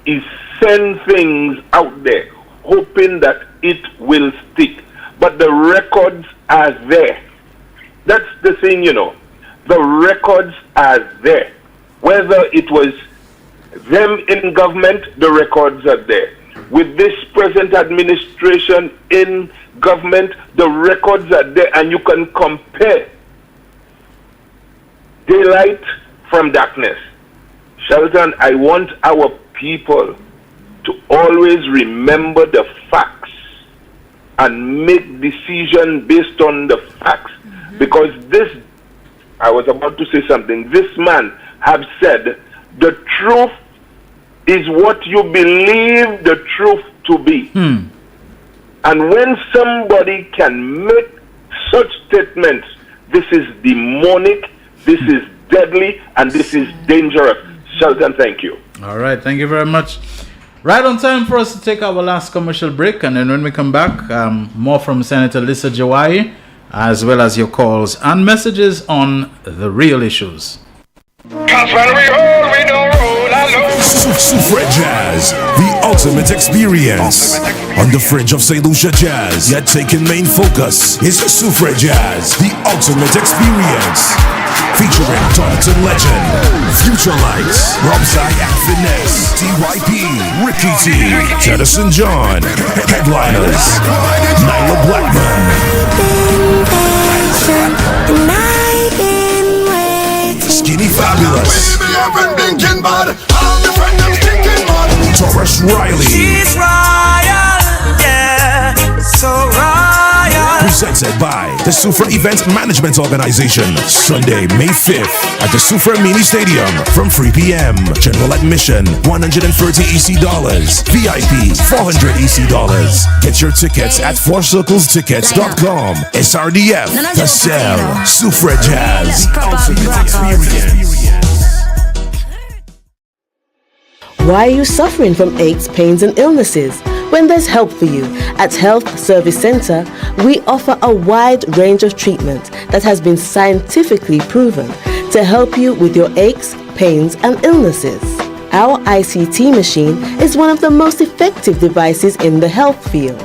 is send things out there, hoping that it will stick. But the records are there. That's the thing, you know. The records are there. Whether it was them in government, the records are there. With this present administration in government, the records are there, and you can compare daylight from darkness. Shelton, I want our people to always remember the facts and make decisions based on the facts. Because this, I was about to say something, this man have said, the truth is what you believe the truth to be. And when somebody can make such statements, this is demonic, this is deadly, and this is dangerous. Shelton, thank you. All right, thank you very much. Right on time for us to take our last commercial break, and then when we come back, more from Senator Lisa Jawai, as well as your calls and messages on the real issues. Soufre Jazz, the ultimate experience. On the fringe of St. Lucia Jazz, yet taking main focus is Soufre Jazz, the ultimate experience. Featuring Taunton legend, Future Lights, Rob Zai and Finesse, TYP, Ricky T, Jennison John, Headliners, Nyla Blackman. Skinny Fabulous, Taurus Riley, she's royal, yeah, so royal. Presented by the Soufre Event Management Organization. Sunday, May 5th at the Soufre Mini Stadium from 3 p.m. General admission $130 EC, VIP $400 EC. Get your tickets at fourcirclestickets.com. SRDF, The Cell, Soufre Jazz, ultimate experience. Why are you suffering from aches, pains, and illnesses? When there's help for you, at Health Service Center, we offer a wide range of treatment that has been scientifically proven to help you with your aches, pains, and illnesses. Our ICT machine is one of the most effective devices in the health field.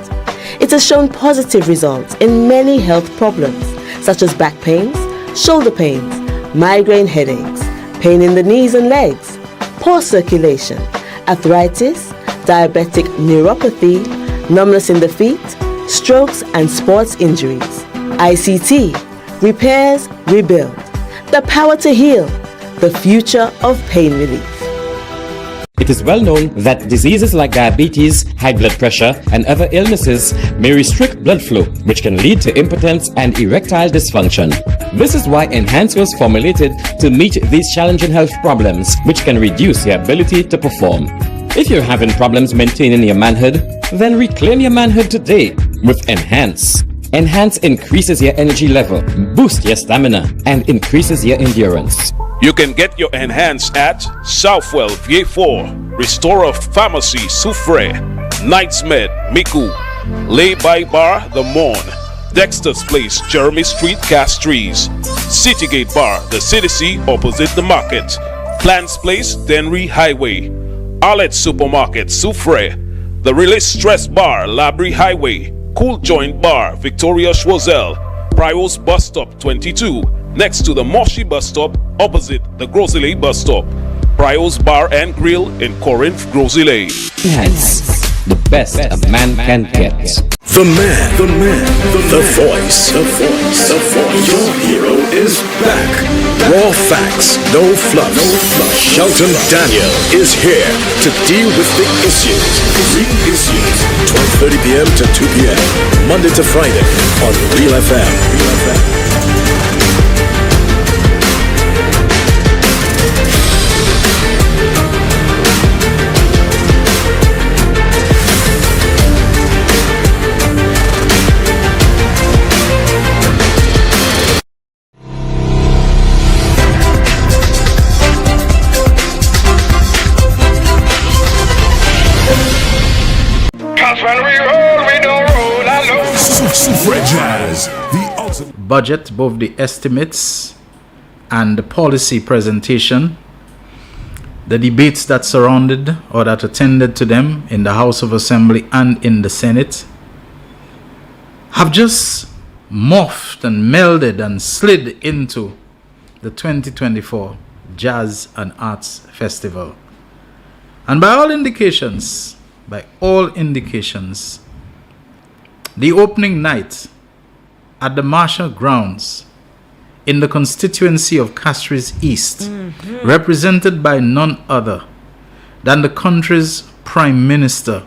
It has shown positive results in many health problems, such as back pains, shoulder pains, migraine headaches, pain in the knees and legs, poor circulation, arthritis, diabetic neuropathy, numbness in the feet, strokes, and sports injuries. ICT, repairs, rebuild. The power to heal, the future of pain relief. It is well known that diseases like diabetes, high blood pressure, and other illnesses may restrict blood flow, which can lead to impotence and erectile dysfunction. This is why Enhance was formulated to meet these challenging health problems, which can reduce your ability to perform. If you're having problems maintaining your manhood, then reclaim your manhood today with Enhance. Enhance increases your energy level, boosts your stamina, and increases your endurance. You can get your Enhance at Southwell VA4, Restorer Pharmacy Soufre, Knights Med Miku, Lay by Bar The Morn, Dexter's Place Jeremy Street Castries, Citygate Bar The City opposite the market, Plants Place Denry Highway, Arlette Supermarket Soufre, The Release Stress Bar Labrie Highway, Cool Joint Bar Victoria Schwazel, Prios Bus Stop 22, next to the Moshi Bus Stop opposite the Grosley Bus Stop. Prios Bar and Grill in Corinth, Grosley. Enhance, the best a man can get. The man, the voice. Your hero is back. Raw facts, no fluff. Shelton Daniel is here to deal with the issues. Real issues. 12:30 p.m. to 2 p.m. Monday to Friday on Real FM. Soufre Jazz, the ultimate budget, both the estimates and the policy presentation, the debates that surrounded or that attended to them in the House of Assembly and in the Senate, have just morphed and melded and slid into the 2024 Jazz and Arts Festival. And by all indications, the opening night at the Marshall Grounds in the constituency of Castries East, represented by none other than the country's Prime Minister,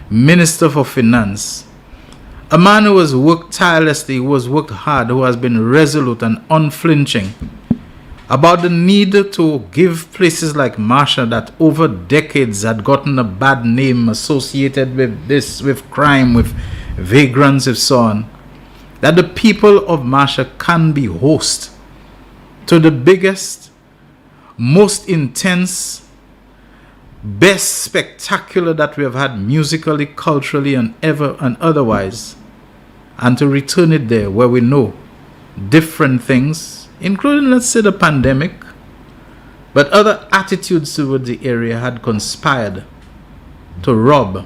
Minister for Finance, a man who has worked tirelessly, who has worked hard, who has been resolute and unflinching about the need to give places like Marshall, that over decades had gotten a bad name associated with this, with crime, with vagrants, and so on, that the people of Marshall can be host to the biggest, most intense, best spectacular that we have had musically, culturally, and ever and otherwise, and to return it there where we know different things, including, let's say, the pandemic, but other attitudes toward the area had conspired to rob,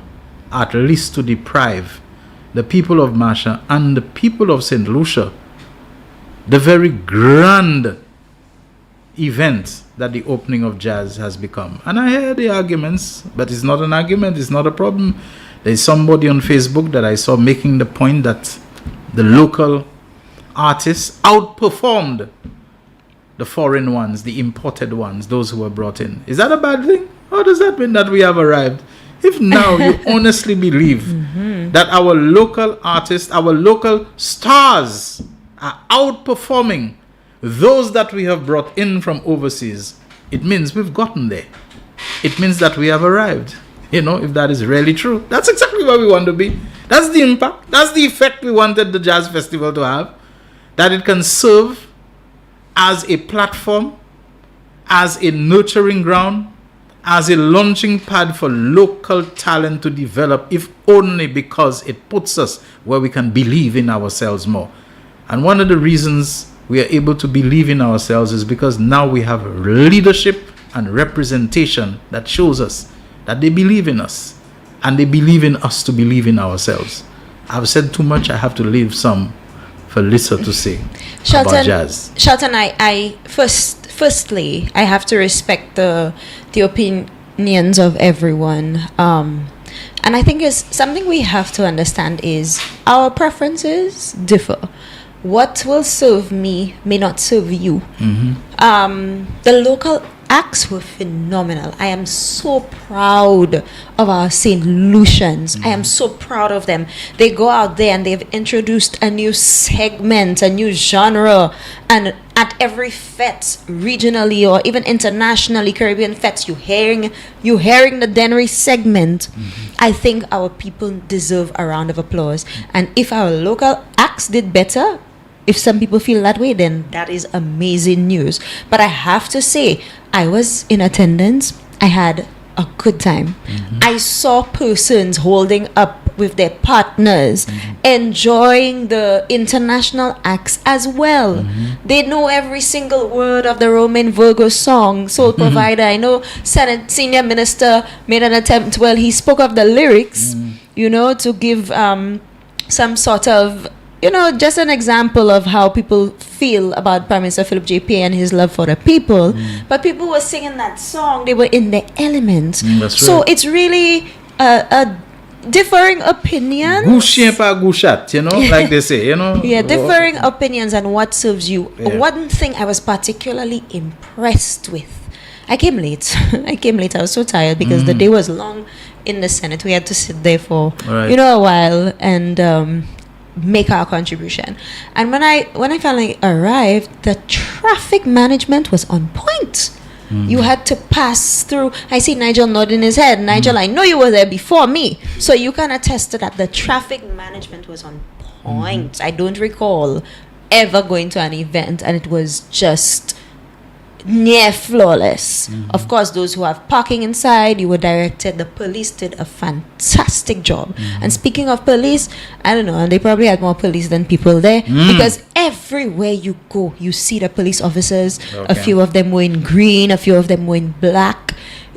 at least to deprive, the people of Marshall and the people of St. Lucia the very grand event that the opening of Jazz has become. And I hear the arguments, but it's not an argument, it's not a problem. There's somebody on Facebook that I saw making the point that the local artists outperformed the foreign ones, the imported ones, those who were brought in. Is that a bad thing? Or does that mean that we have arrived? If now you honestly believe that our local artists, our local stars are outperforming those that we have brought in from overseas, it means we've gotten there. It means that we have arrived. You know, if that is really true, that's exactly where we want to be. That's the impact, that's the effect we wanted the Jazz Festival to have. That it can serve as a platform, as a nurturing ground, as a launching pad for local talent to develop, if only because it puts us where we can believe in ourselves more. And one of the reasons we are able to believe in ourselves is because now we have leadership and representation that shows us that they believe in us, and they believe in us to believe in ourselves. I've said too much, I have to leave some for Lisa to say about Jazz. Shelton, firstly, I have to respect the opinions of everyone. And I think is something we have to understand is our preferences differ. What will serve me may not serve you. The local acts were phenomenal. I am so proud of our St. Lucians. I am so proud of them. They go out there and they've introduced a new segment, a new genre, and at every fete, regionally or even internationally, Caribbean fetes, you hearing the Dennery segment. I think our people deserve a round of applause. And if our local acts did better, if some people feel that way, then that is amazing news. But I have to say, I was in attendance. I had a good time. I saw persons holding up with their partners, enjoying the international acts as well. They know every single word of the Roman Virgo song, Soul Provider. I know Senate Senior Minister made an attempt, well, he spoke of the lyrics, you know, to give some sort of, you know, just an example of how people feel about Prime Minister Philip J.P. and his love for the people. But people were singing that song. They were in their element. So it's really a differing opinions. Gushat, you know, like they say, you know. Yeah, differing opinions on what serves you. Yeah. One thing I was particularly impressed with. I came late. I was so tired because the day was long in the Senate. We had to sit there for, a while and make our contribution. And when I finally arrived, the traffic management was on point. You had to pass through. I see Nigel nodding his head. Nigel, I know you were there before me, so you can attest to that. The traffic management was on point. I don't recall ever going to an event and it was just near flawless. Of course, those who have parking inside, you were directed. The police did a fantastic job. And speaking of police, I don't know, and they probably had more police than people there because everywhere you go, you see the police officers. A few of them were in green, a few of them were in black.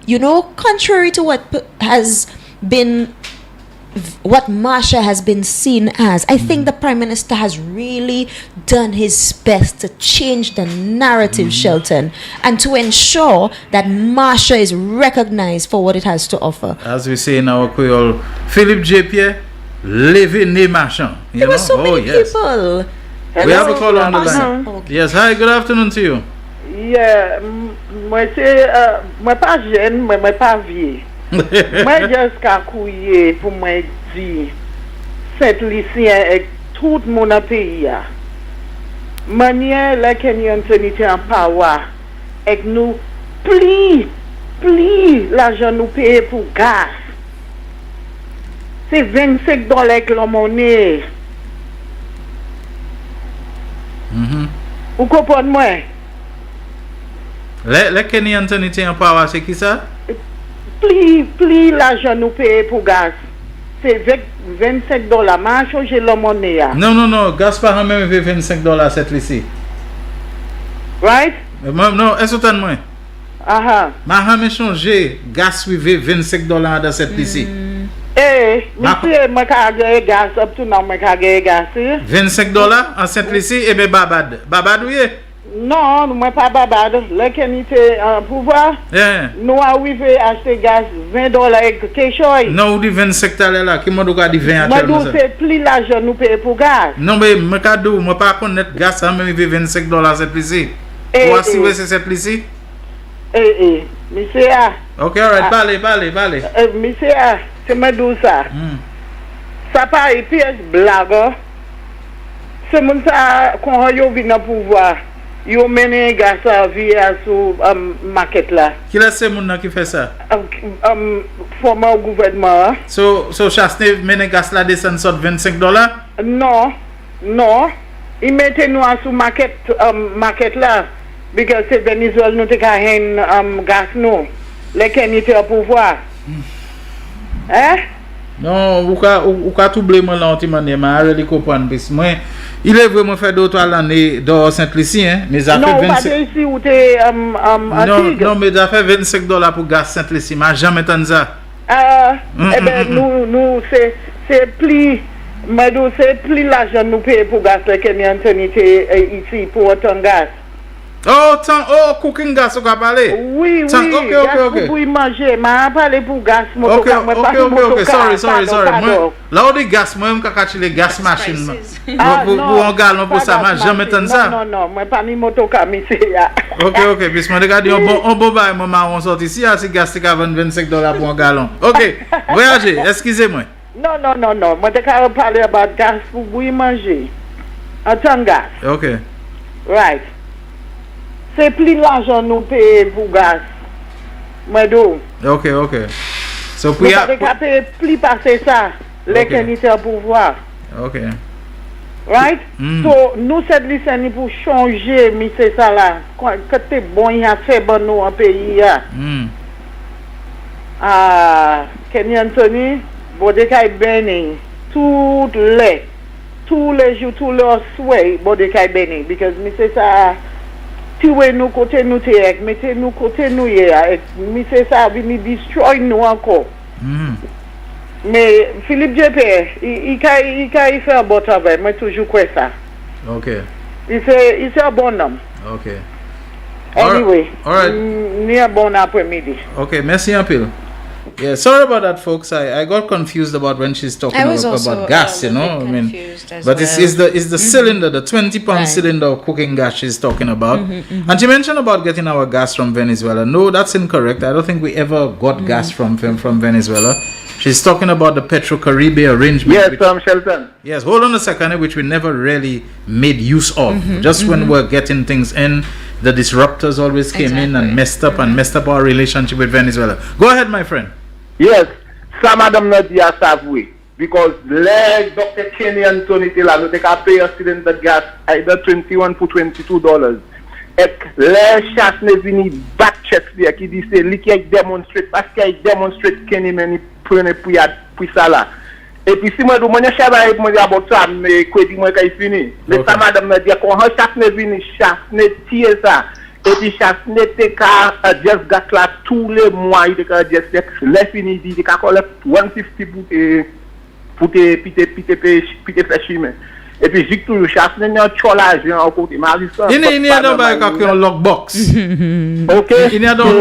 You know, contrary to what has been, what Marsha has been seen as, I think the Prime Minister has really done his best to change the narrative, Shelton, and to ensure that Marsha is recognized for what it has to offer. As we say in our Creole, Philippe J. Pierre, living ne Marchand. There were so many people. We have a call on the line. Okay. Yes, hi, good afternoon to you. Yeah, moi c'est moi pas jeune, moi pas vieux. Moi jusqu'à couiller pour moi dire cette lycéen et tout le monde dans pays a. Manière la Kenyan tenité en power et nous pli l'argent nous payer pour gaz. C'est $25 que la monnaie. Vous comprenez moi? Le Kenyan tenité en power, c'est qui ça? Pli l'argent nous payer pour gaz. C'est $25. Ma changer la monnaie. Non, Gaspard a même fait $25 cette ici. Right? Non, est-ce que moi? Ma a changé gas oui $25 dans cette ici. Monsieur, moi ka gagner gaz up to now, moi ka gagner gaz. $25 en cette ici et ben babad. Babad oui. Non, moi pas babade. Le qualité en pouvoir. Nous arrivé acheter gaz $20 et quelque chose. Non, ou dit 25 là, qui m'a dit 20 moi nous c'est plus l'argent nous payer pour gaz. Non mais moi cadeau, moi pas connaître gaz ça même $25 cette ici. Voici où c'est cette ici. Monsieur OK, alright, parlez. Monsieur c'est moi d'où ça. Ça pas et puis blague. C'est mon ça quand yo vient dans pouvoir. Yo mène gaz à via sur market là. Qui là c'est mon qui fait ça? Former gouvernement. So Chasne mène gaz là descend sur $25? Non. Il mettait nous sur market là because c'est Venezuela nous te ka gaz nous. Les canité au pouvoir. Non, ou ka tout blé moi là anti-mané, mais really comprendre parce moi il est vraiment fait d'autres l'année dans Saint-Lucie hein, mais ça fait 25. Non, pas ici où t'es non, mais ça fait $25 pour gaz Saint-Lucie, mais jamais entendu ça. Eh ben nous c'est plus l'argent nous payer pour gaz le Kenyan tenité ici pour autant gaz. Cooking gas, on va parler. Oui. OK. Pour manger, mais parler pour gas. OK. Sorry. Là, on dit gas, moi, je vais les gas machine. Pour un gallon pour ça, mais jamais entendu ça. Non, moi, pas ni motocar, mais c'est. OK. Puis, je regarde un bon bail, moi, on sort ici, si gas, c'est $25 pour un gallon. OK. Voyagez, excusez-moi. Non. Moi, je vais parler about gas pour manger. Attends, gas. OK. Right. C'est plus l'argent nous payer pour gaz. Moi d'où? OK. So puis payer plus passer ça, les qualités au pouvoir. OK. Right? So nous cette licence pour changer mais c'est ça là. Quand t'es bon il a fait bon nous en pays là. Kenyan Tony, Bodekai burning tous les jours tous les soirs Bodekai burning because mais c'est ça. Tuer nous côté nous t'es mettez nous côté nous hier mais c'est ça venir destroy nous encore mais Philippe JP il fait un bon travail moi toujours quoi ça. OK. Il c'est un bon homme. OK. Anyway, all right. Ni un bon après-midi. OK, merci un peu. Yeah, sorry about that, folks. I got confused about when she's talking about gas, you know. I mean, but it's the cylinder, the 20-pound cylinder of cooking gas she's talking about. And she mentioned about getting our gas from Venezuela. No, that's incorrect. I don't think we ever got gas from Venezuela. She's talking about the Petro-Caribbean arrangement. Yes, Shelton. Yes, hold on a second, which we never really made use of. Just when we're getting things in, the disruptors always came in and messed up our relationship with Venezuela. Go ahead, my friend. Yes, some of them not here halfway because like Dr. Kenny and Tony Taylor, they can pay us in the gas either $21 for $22. ek le chasne vini bat chest li ki di se li ki demonstrate parce que demonstrate Kenny meni prene pou ça là. Et puis si moi do mwen chava moi about ça mais quoi di moi kay fini. Mais ça madame me dit qu'on chasne vini chasne tirer ça. Et puis chasne te ka just gas là tous les mois il te ka just le fini di ka coller 150 pour te faire chimer. Et puis j'ai toujours chasse n'a cholage en côté Marissa. Il y a dans un lockbox. OK. Il y a dans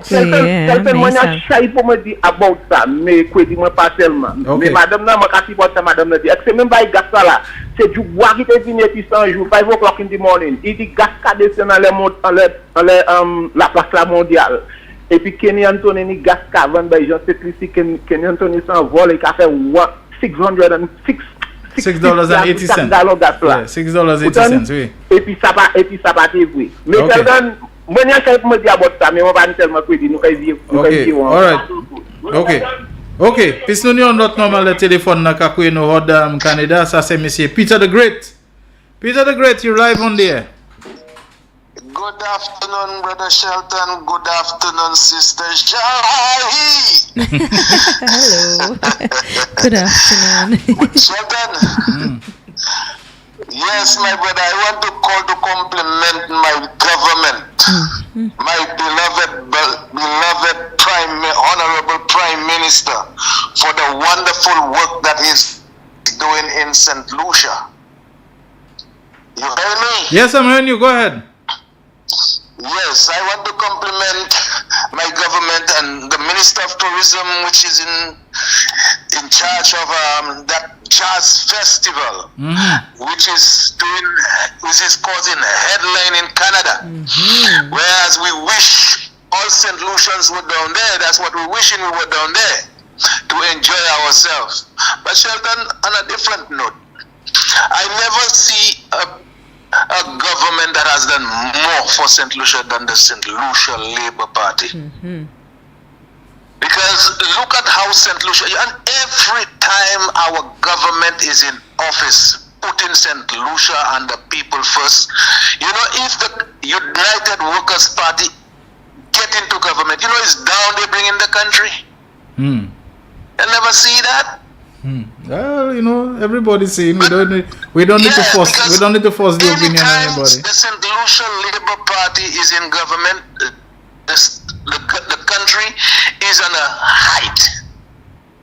quelqu'un moi n'a chai pour me dire about ça mais quoi dis moi pas tellement. Mais madame là m'a kasi pour ça madame là dit c'est même pas gas ça là. C'est du bois qui te vient puis 100 jours 5 o'clock in the morning. Il dit gas ka descend dans la place la mondiale. Et puis Kenny Anthony ni gas ka vend by Jean c'est ici Kenny Anthony s'envole et ka fait $6.80. Yeah, $6.80, oui. Et puis ça va te vrai. Mais quelqu'un moi n'y a pas me dire about ça mais on va tellement crédit nous vivre. OK. Puis nous avons notre normal de téléphone na ka no Hodam Canada, ça c'est monsieur Peter the Great. Peter the Great, you're live on there. Good afternoon, Brother Shelton. Good afternoon, Sister Jai. Hello. Good afternoon. Shelton. Yes, my brother, I want to call to compliment my government, my beloved Honorable Prime Minister, for the wonderful work that he's doing in St. Lucia. You hear me? Yes, I'm hearing you. Go ahead. Yes, I want to compliment my government and the Minister of Tourism, which is in charge of that jazz festival, which is causing a headline in Canada. Whereas we wish all St. Lucians were down there. That's what we're wishing we were down there to enjoy ourselves. But Shelton, on a different note, I never see a government that has done more for St. Lucia than the St. Lucia Labour Party. Because look at how St. Lucia, and every time our government is in office, putting St. Lucia and the people first, you know, if the United Workers' Party get into government, you know, it's down they bring in the country. You never see that? Well, you know, everybody's saying we don't need to force the opinion on anybody. The St. Lucia Labour Party is in government. The country is on a height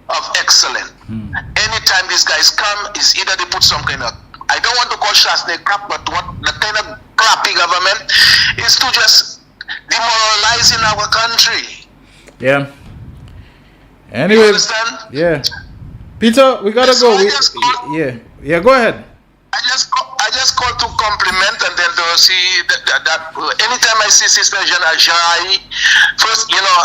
of excellence. Anytime these guys come, is either they put some kind of, I don't want to call Shasne crap, but what the kind of crappy government is to just demoralizing our country. Yeah. Anyway, you understand? Yeah. Peter, we gotta go. Yeah, go ahead. I just call to compliment and then to see that anytime I see Sister Jai, first, you know,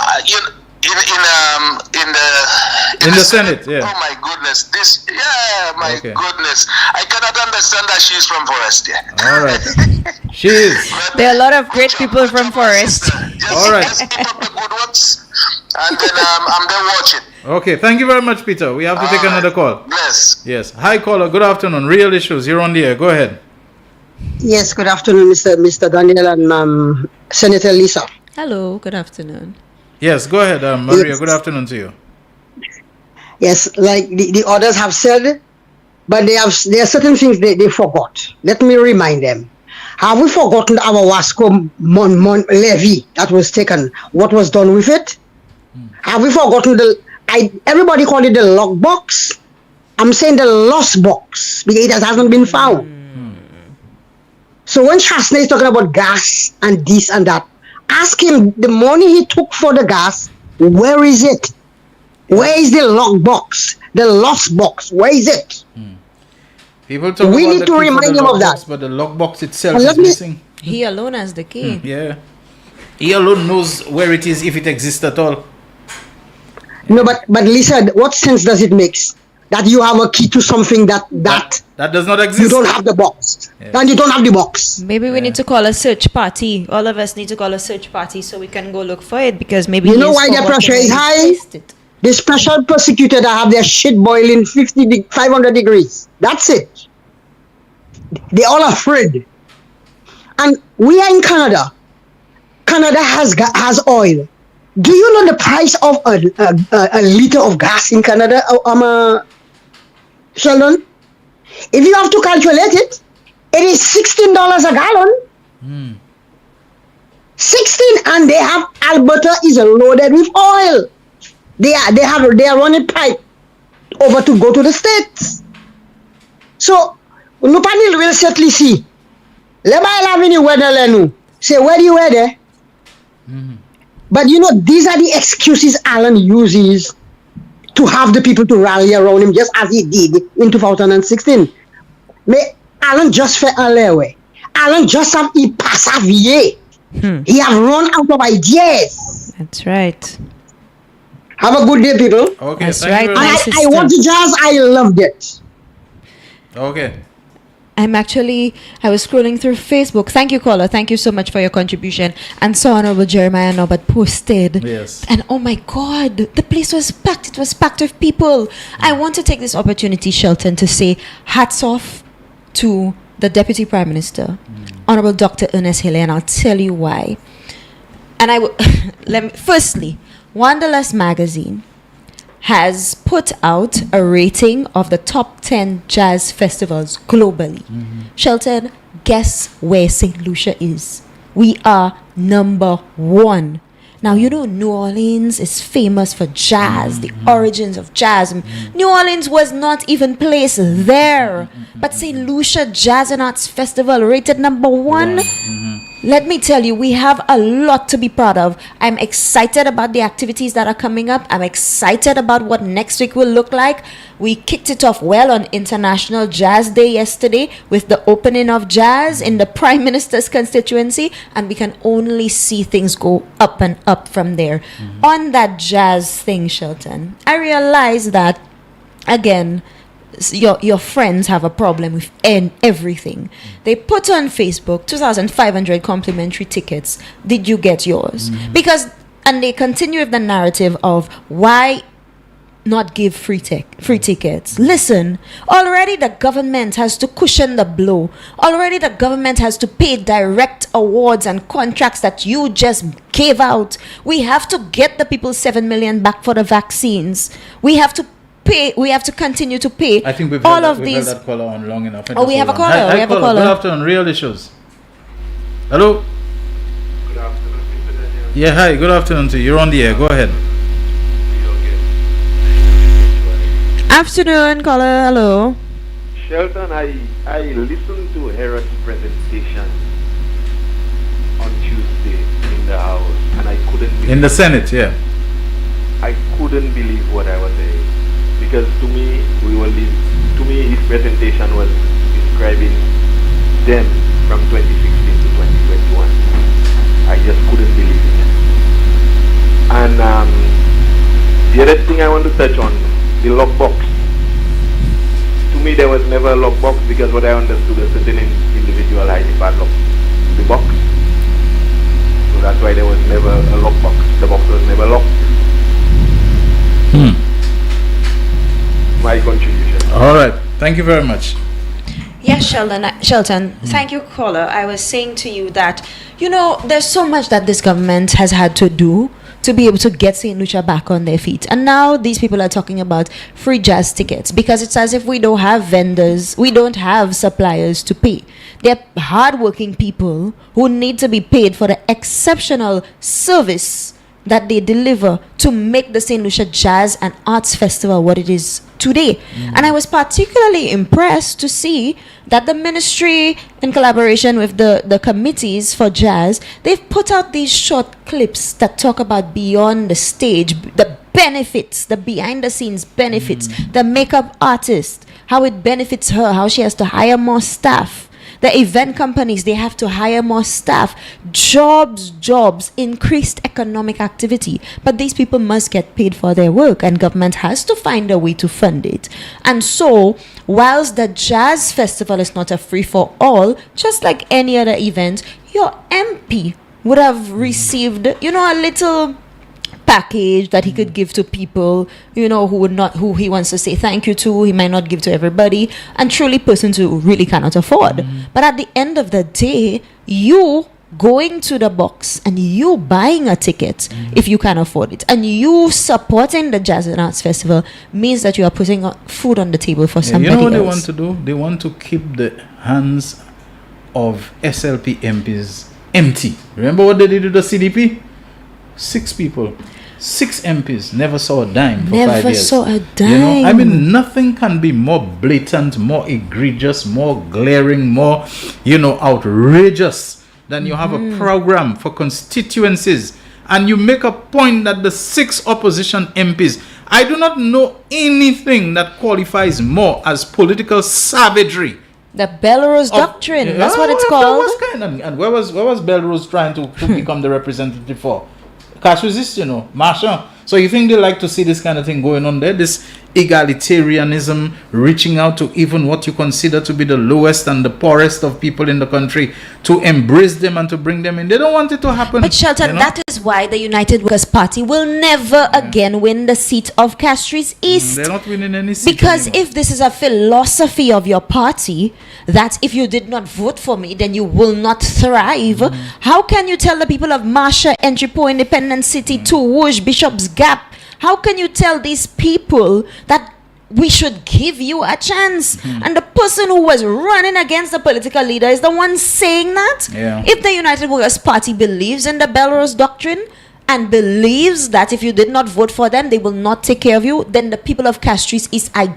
in the Senate, yeah. Oh my goodness, goodness, I cannot understand that she's from Forest. All right, she is. There are a lot of great people from Forest. All right. Just keep up the good works, and then I'm there watching. Okay, thank you very much, Peter. We have to take another call. Bless. Yes. Hi, caller. Good afternoon. Real Issues. You're on the air. Go ahead. Yes. Good afternoon, Mr. Daniel and Senator Lisa. Hello. Good afternoon. Yes. Go ahead, Maria. Yes. Good afternoon to you. Yes, like the others have said, but there are certain things they forgot. Let me remind them. Have we forgotten our Wasco levy that was taken? What was done with it? Have we forgotten everybody called it the lock box? I'm saying the lost box because it hasn't been found. So when Shasne is talking about gas and this and that, ask him the money he took for the gas, where is it? Where is the lock box? The lost box, where is it? People talk we about need to remind him of that. But the lock box itself is missing. He alone has the key. Yeah. He alone knows where it is if it exists at all. No, but Lisa, what sense does it make that you have a key to something that does not exist? You don't have the box. Then you don't have the box. Maybe we need to call a search party. All of us need to call a search party so we can go look for it because maybe you know why the pressure is high. The special prosecutor that have their shit boiling 500 degrees. That's it. They're all afraid. And we are in Canada. Canada has oil. Do you know the price of a liter of gas in Canada, Sheldon? If you have to calculate it, it is $16 a gallon. 16, and they have Alberta is loaded with oil. They are running pipe over to go to the States. So, Nupanil will certainly see. Leba lavini weather lenu. Say, where do you weather? But you know, these are the excuses Alan uses to have the people to rally around him, just as he did in 2016. Mais Alan just fait un lewe. Alan just have he passavier. He have run out of ideas. That's right. Have a good day, people. Okay, That's thank you right, very much. I want the jazz. I loved it. Okay. I was scrolling through Facebook. Thank you, caller. Thank you so much for your contribution. And so Honorable Jeremiah Norbert posted. Yes. And oh my God, the place was packed. It was packed with people. I want to take this opportunity, Shelton, to say hats off to the Deputy Prime Minister, Honorable Dr. Ernest Hilly, and I'll tell you why. And firstly, Wanderlust magazine has put out a rating of the top 10 jazz festivals globally. Shelton, guess where St. Lucia is? We are number 1. Now, you know, New Orleans is famous for jazz, the origins of jazz. New Orleans was not even placed there. But St. Lucia Jazz and Arts Festival rated number 1. Let me tell you, we have a lot to be proud of. I'm excited about the activities that are coming up. I'm excited about what next week will look like. We kicked it off well on International Jazz Day yesterday with the opening of jazz in the Prime Minister's constituency, and we can only see things go up and up from there. On that jazz thing, Shelton, I realize that, again, your friends have a problem with everything. They put on Facebook 2,500 complimentary tickets. Did you get yours? And they continue with the narrative of why not give free tickets. Listen, already the government has to cushion the blow. Already the government has to pay direct awards and contracts that you just gave out. We have to get the people 7 million back for the vaccines. We have to pay. We have to continue to pay. I think we've held these. That caller on long enough. Oh, we have a caller. Hi, we have a caller. caller. Good afternoon. Real issues. Hello. Good afternoon, Mr. Daniel. Yeah, hi. Good afternoon to you. You're on the air. Go ahead. Afternoon, caller. Hello. Shelton, I listened to Herod's presentation on Tuesday in the House, and I couldn't believe In the Senate, yeah. I couldn't believe what I was hearing, because to me his presentation was describing them from 2016 to 2021. I just couldn't believe it. And the other thing I want to touch on, the lockbox. To me, there was never a lockbox, because what I understood, a certain individual had padlocked the box. So that's why there was never a lockbox. The box was never locked. My contribution. All right. Thank you very much. Yes, Shelton, thank you, caller. I was saying to you that, you know, there's so much that this government has had to do to be able to get St. Lucia back on their feet. And now these people are talking about free jazz tickets, because it's as if we don't have vendors, we don't have suppliers to pay. They're hardworking people who need to be paid for the exceptional service that they deliver to make the St. Lucia Jazz and Arts Festival what it is today. And I was particularly impressed to see that the ministry, in collaboration with the committees for jazz, they've put out these short clips that talk about beyond the stage, the benefits, the behind the scenes benefits, the makeup artist, how it benefits her, how she has to hire more staff. The event companies, they have to hire more staff. Jobs, increased economic activity. But these people must get paid for their work, and government has to find a way to fund it. And so, whilst the Jazz Festival is not a free-for-all, just like any other event, your MP would have received, a little package that he could give to people, who he wants to say thank you to. He might not give to everybody, and truly persons who really cannot afford. But at the end of the day, you going to the box and you buying a ticket if you can afford it, and you supporting the Jazz and Arts Festival means that you are putting food on the table for somebody else. You know what they want to do? They want to keep the hands of SLP MPs empty. Remember what they did with the CDP? 6 people, 6 MPs never saw a dime for 5 years. Never saw a dime. I mean, nothing can be more blatant, more egregious, more glaring, more, outrageous than you have a program for constituencies and you make a point that the 6 opposition MPs, I do not know anything that qualifies more as political savagery. The Belarus Doctrine, that's what it's called. And where was Belarus trying to become the representative for? Cash resist, Marshall. So you think they like to see this kind of thing going on there? This egalitarianism, reaching out to even what you consider to be the lowest and the poorest of people in the country, to embrace them and to bring them in. They don't want it to happen. But Shelton, that is why the United Workers' Party will never again win the seat of Castries East. They're not winning any seat because anymore. if this is a philosophy of your party, that if you did not vote for me, then you will not thrive, how can you tell the people of Marsha, Entrepot, Independent City, Toulouse, Bishop's Gap, how can you tell these people that we should give you a chance? And the person who was running against the political leader is the one saying that. If the United Workers' Party believes in the Belarus Doctrine and believes that if you did not vote for them, they will not take care of you, then the people of Castries East, I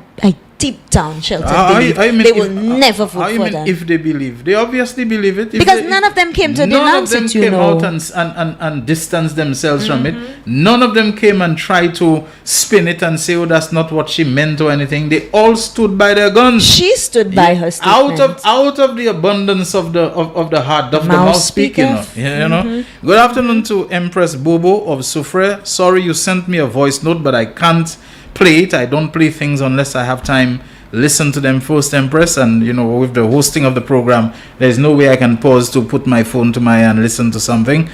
deep down, Shelton, believe they will never vote for them. If they believe, they obviously believe it. Because none of them came to denounce it, came out and distance themselves from it. None of them came and tried to spin it and say, oh, that's not what she meant or anything. They all stood by their guns. She stood by her statement. Out of the abundance of the heart, of the mouth speak, Good afternoon to Empress Bobo of Soufre. Sorry you sent me a voice note, but I can't play it. I don't play things unless I have time. Listen to them first, Empress, and with the hosting of the program, there's no way I can pause to put my phone to my ear and listen to something.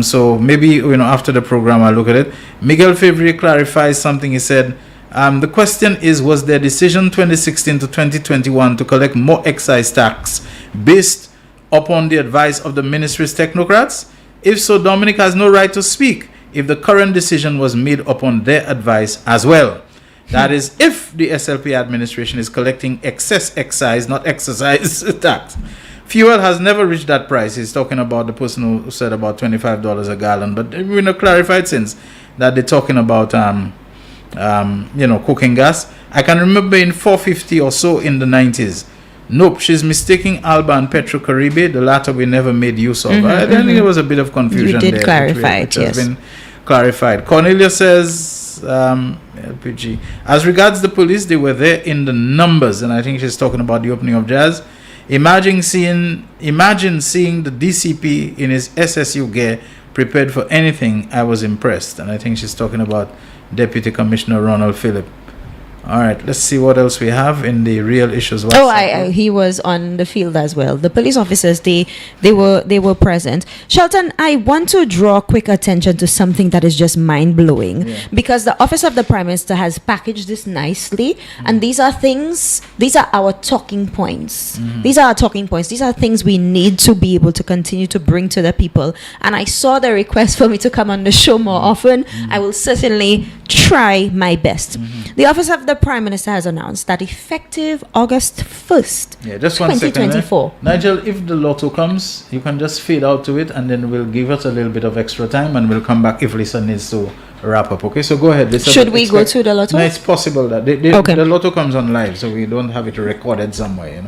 So maybe after the program I'll look at it. Miguel Fevrier clarifies something. He said, the question is, was their decision 2016 to 2021 to collect more excise tax based upon the advice of the ministry's technocrats? If so, Dominic has no right to speak if the current decision was made upon their advice as well. That is, if the SLP administration is collecting excess excise, not exercise tax. Fuel has never reached that price. He's talking about the person who said about $25 a gallon, but we clarified since that they're talking about cooking gas. I can remember in $4.50 or so in the 90s. Nope, she's mistaking Alba and Petrocaribe. The latter we never made use of. I think there was a bit of confusion there. You did clarify it, yes. Has been clarified. Cornelia says, LPG. As regards the police, they were there in the numbers, and I think she's talking about the opening of Jazz. Imagine seeing the DCP in his SSU gear prepared for anything. I was impressed, and I think she's talking about Deputy Commissioner Ronald Phillip. All right, let's see what else we have in the real issues. He was on the field as well. The police officers, they were present. Shelton, I want to draw quick attention to something that is just mind-blowing, because the Office of the Prime Minister has packaged this nicely, and these are our talking points. These are our talking points. These are things we need to be able to continue to bring to the people. And I saw the request for me to come on the show more often. I will certainly try my best. The Office of the Prime Minister has announced that effective August 1st, just 2024. Nigel, if the lotto comes, you can just fade out to it, and then we'll give us a little bit of extra time, and we'll come back if Lisa needs to wrap up. Okay, so go ahead. Should we go to the lotto? No, it's possible that the lotto comes on live, so we don't have it recorded somewhere,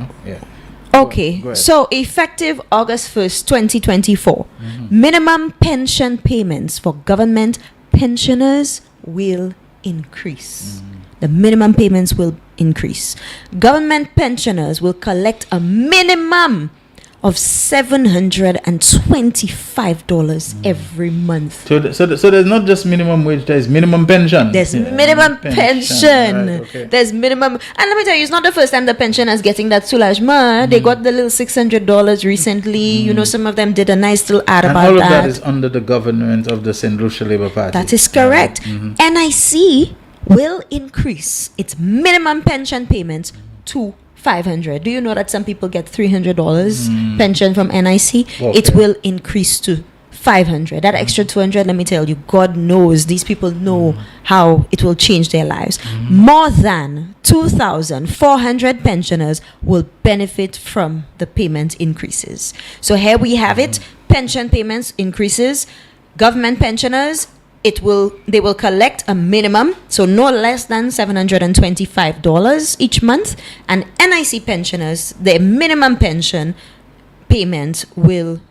Okay, so effective August 1st, 2024, minimum pension payments for government pensioners will increase. The minimum payments will increase. Government pensioners will collect a minimum of $725 every month. So there's not just minimum wage, there's minimum pension. There's minimum pension. Right, okay. There's minimum, and let me tell you, it's not the first time the pensioners getting that soulagement. They got the little $600 recently. You know, some of them did a nice little ad And about all of that. that is under the government of the St. Lucia Labour Party. That is correct. NIC will increase its minimum pension payments to $500. Do you know that some people get $300 pension from NIC? Okay. It will increase to $500. That extra $200, let me tell you, God knows these people know how it will change their lives. More than 2,400 pensioners will benefit from the payment increases. So here we have it. Pension payments increases. Government pensioners, they will collect a minimum, so no less than $725 each month, and NIC pensioners, their minimum pension payment will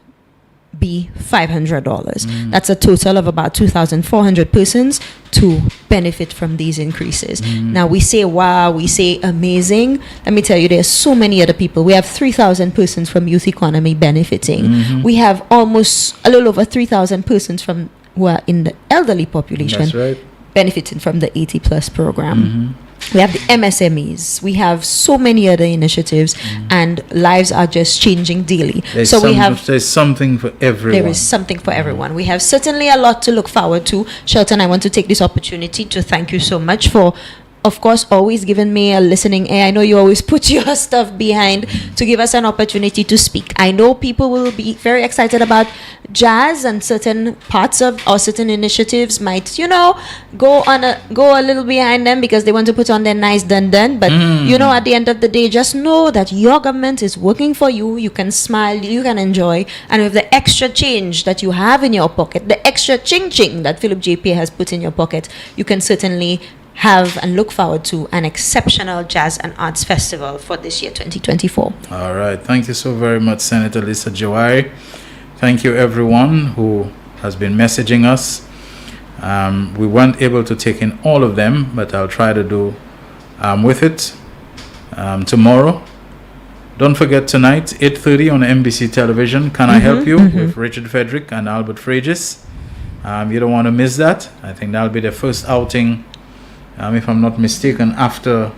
be $500. That's a total of about 2,400 persons to benefit from these increases. Now we say wow, we say amazing. Let me tell you, there's so many other people. We have 3,000 persons from youth economy benefiting. We have almost a little over 3,000 persons from who are in the elderly population. That's right. Benefiting from the 80 plus program. We have the MSMEs. We have so many other initiatives, and lives are just changing daily. There's something for everyone. There is something for everyone. We have certainly a lot to look forward to. Shelton, I want to take this opportunity to thank you so much for, of course, always giving me a listening ear. I know you always put your stuff behind to give us an opportunity to speak. I know people will be very excited about jazz, and certain parts of or certain initiatives might, go a little behind them because they want to put on their nice dun-dun. But, at the end of the day, just know that your government is working for you. You can smile, you can enjoy. And with the extra change that you have in your pocket, the extra ching-ching that Philip JP has put in your pocket, you can certainly have and look forward to an exceptional jazz and arts festival for this year 2024. All right, thank you so very much, Senator Lisa Jawari. Thank you everyone who has been messaging us. We weren't able to take in all of them, but I'll try to do with it tomorrow. Don't forget tonight, 8:30 on NBC television, Can I Help You? With Richard Frederick and Albert Fregis. You don't want to miss that. I think that'll be the first outing, if I'm not mistaken, after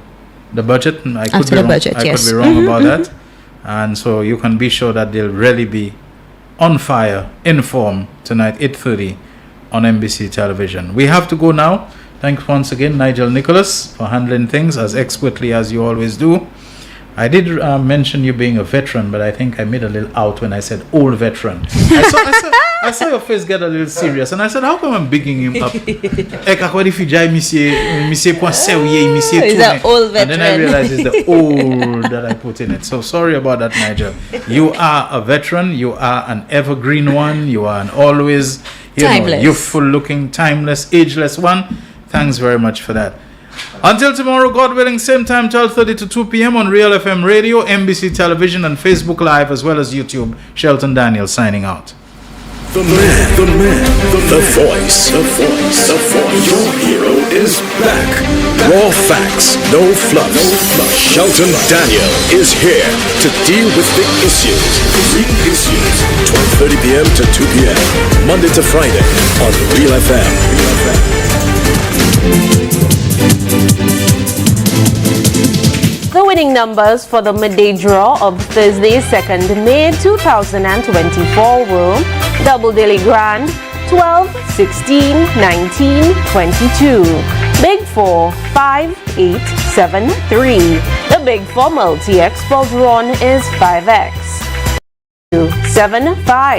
the budget. I could be wrong about that. And so you can be sure that they'll really be on fire, in form tonight, 8:30 on NBC television. We have to go now. Thanks once again, Nigel Nicholas, for handling things as expertly as you always do. I did mention you being a veteran, but I think I made a little out when I said old veteran. I saw your face get a little serious, and I said, how come I'm bigging him up? He's an old veteran. And then I realized it's the old that I put in it. So sorry about that, Nigel. You are a veteran. You are an evergreen one. You are an always youthful looking, timeless, ageless one. Thanks very much for that. Until tomorrow, God willing, same time, 12:30 to 2 p.m. on Real FM Radio, NBC Television, and Facebook Live, as well as YouTube. Shelton Daniel signing out. The man, the voice. Your hero is back. Raw facts, no fluff. Shelton Daniel is here to deal with the issues. Big issues. 12:30 p.m. to 2 p.m. Monday to Friday on Real FM. The winning numbers for the midday draw of Thursday, 2nd May 2024 were Double Daily Grand, 12, 16, 19, 22. Big 4, 5, 8, 7, 3. The Big 4 Multi-X for drawn is 5X. 7, 5.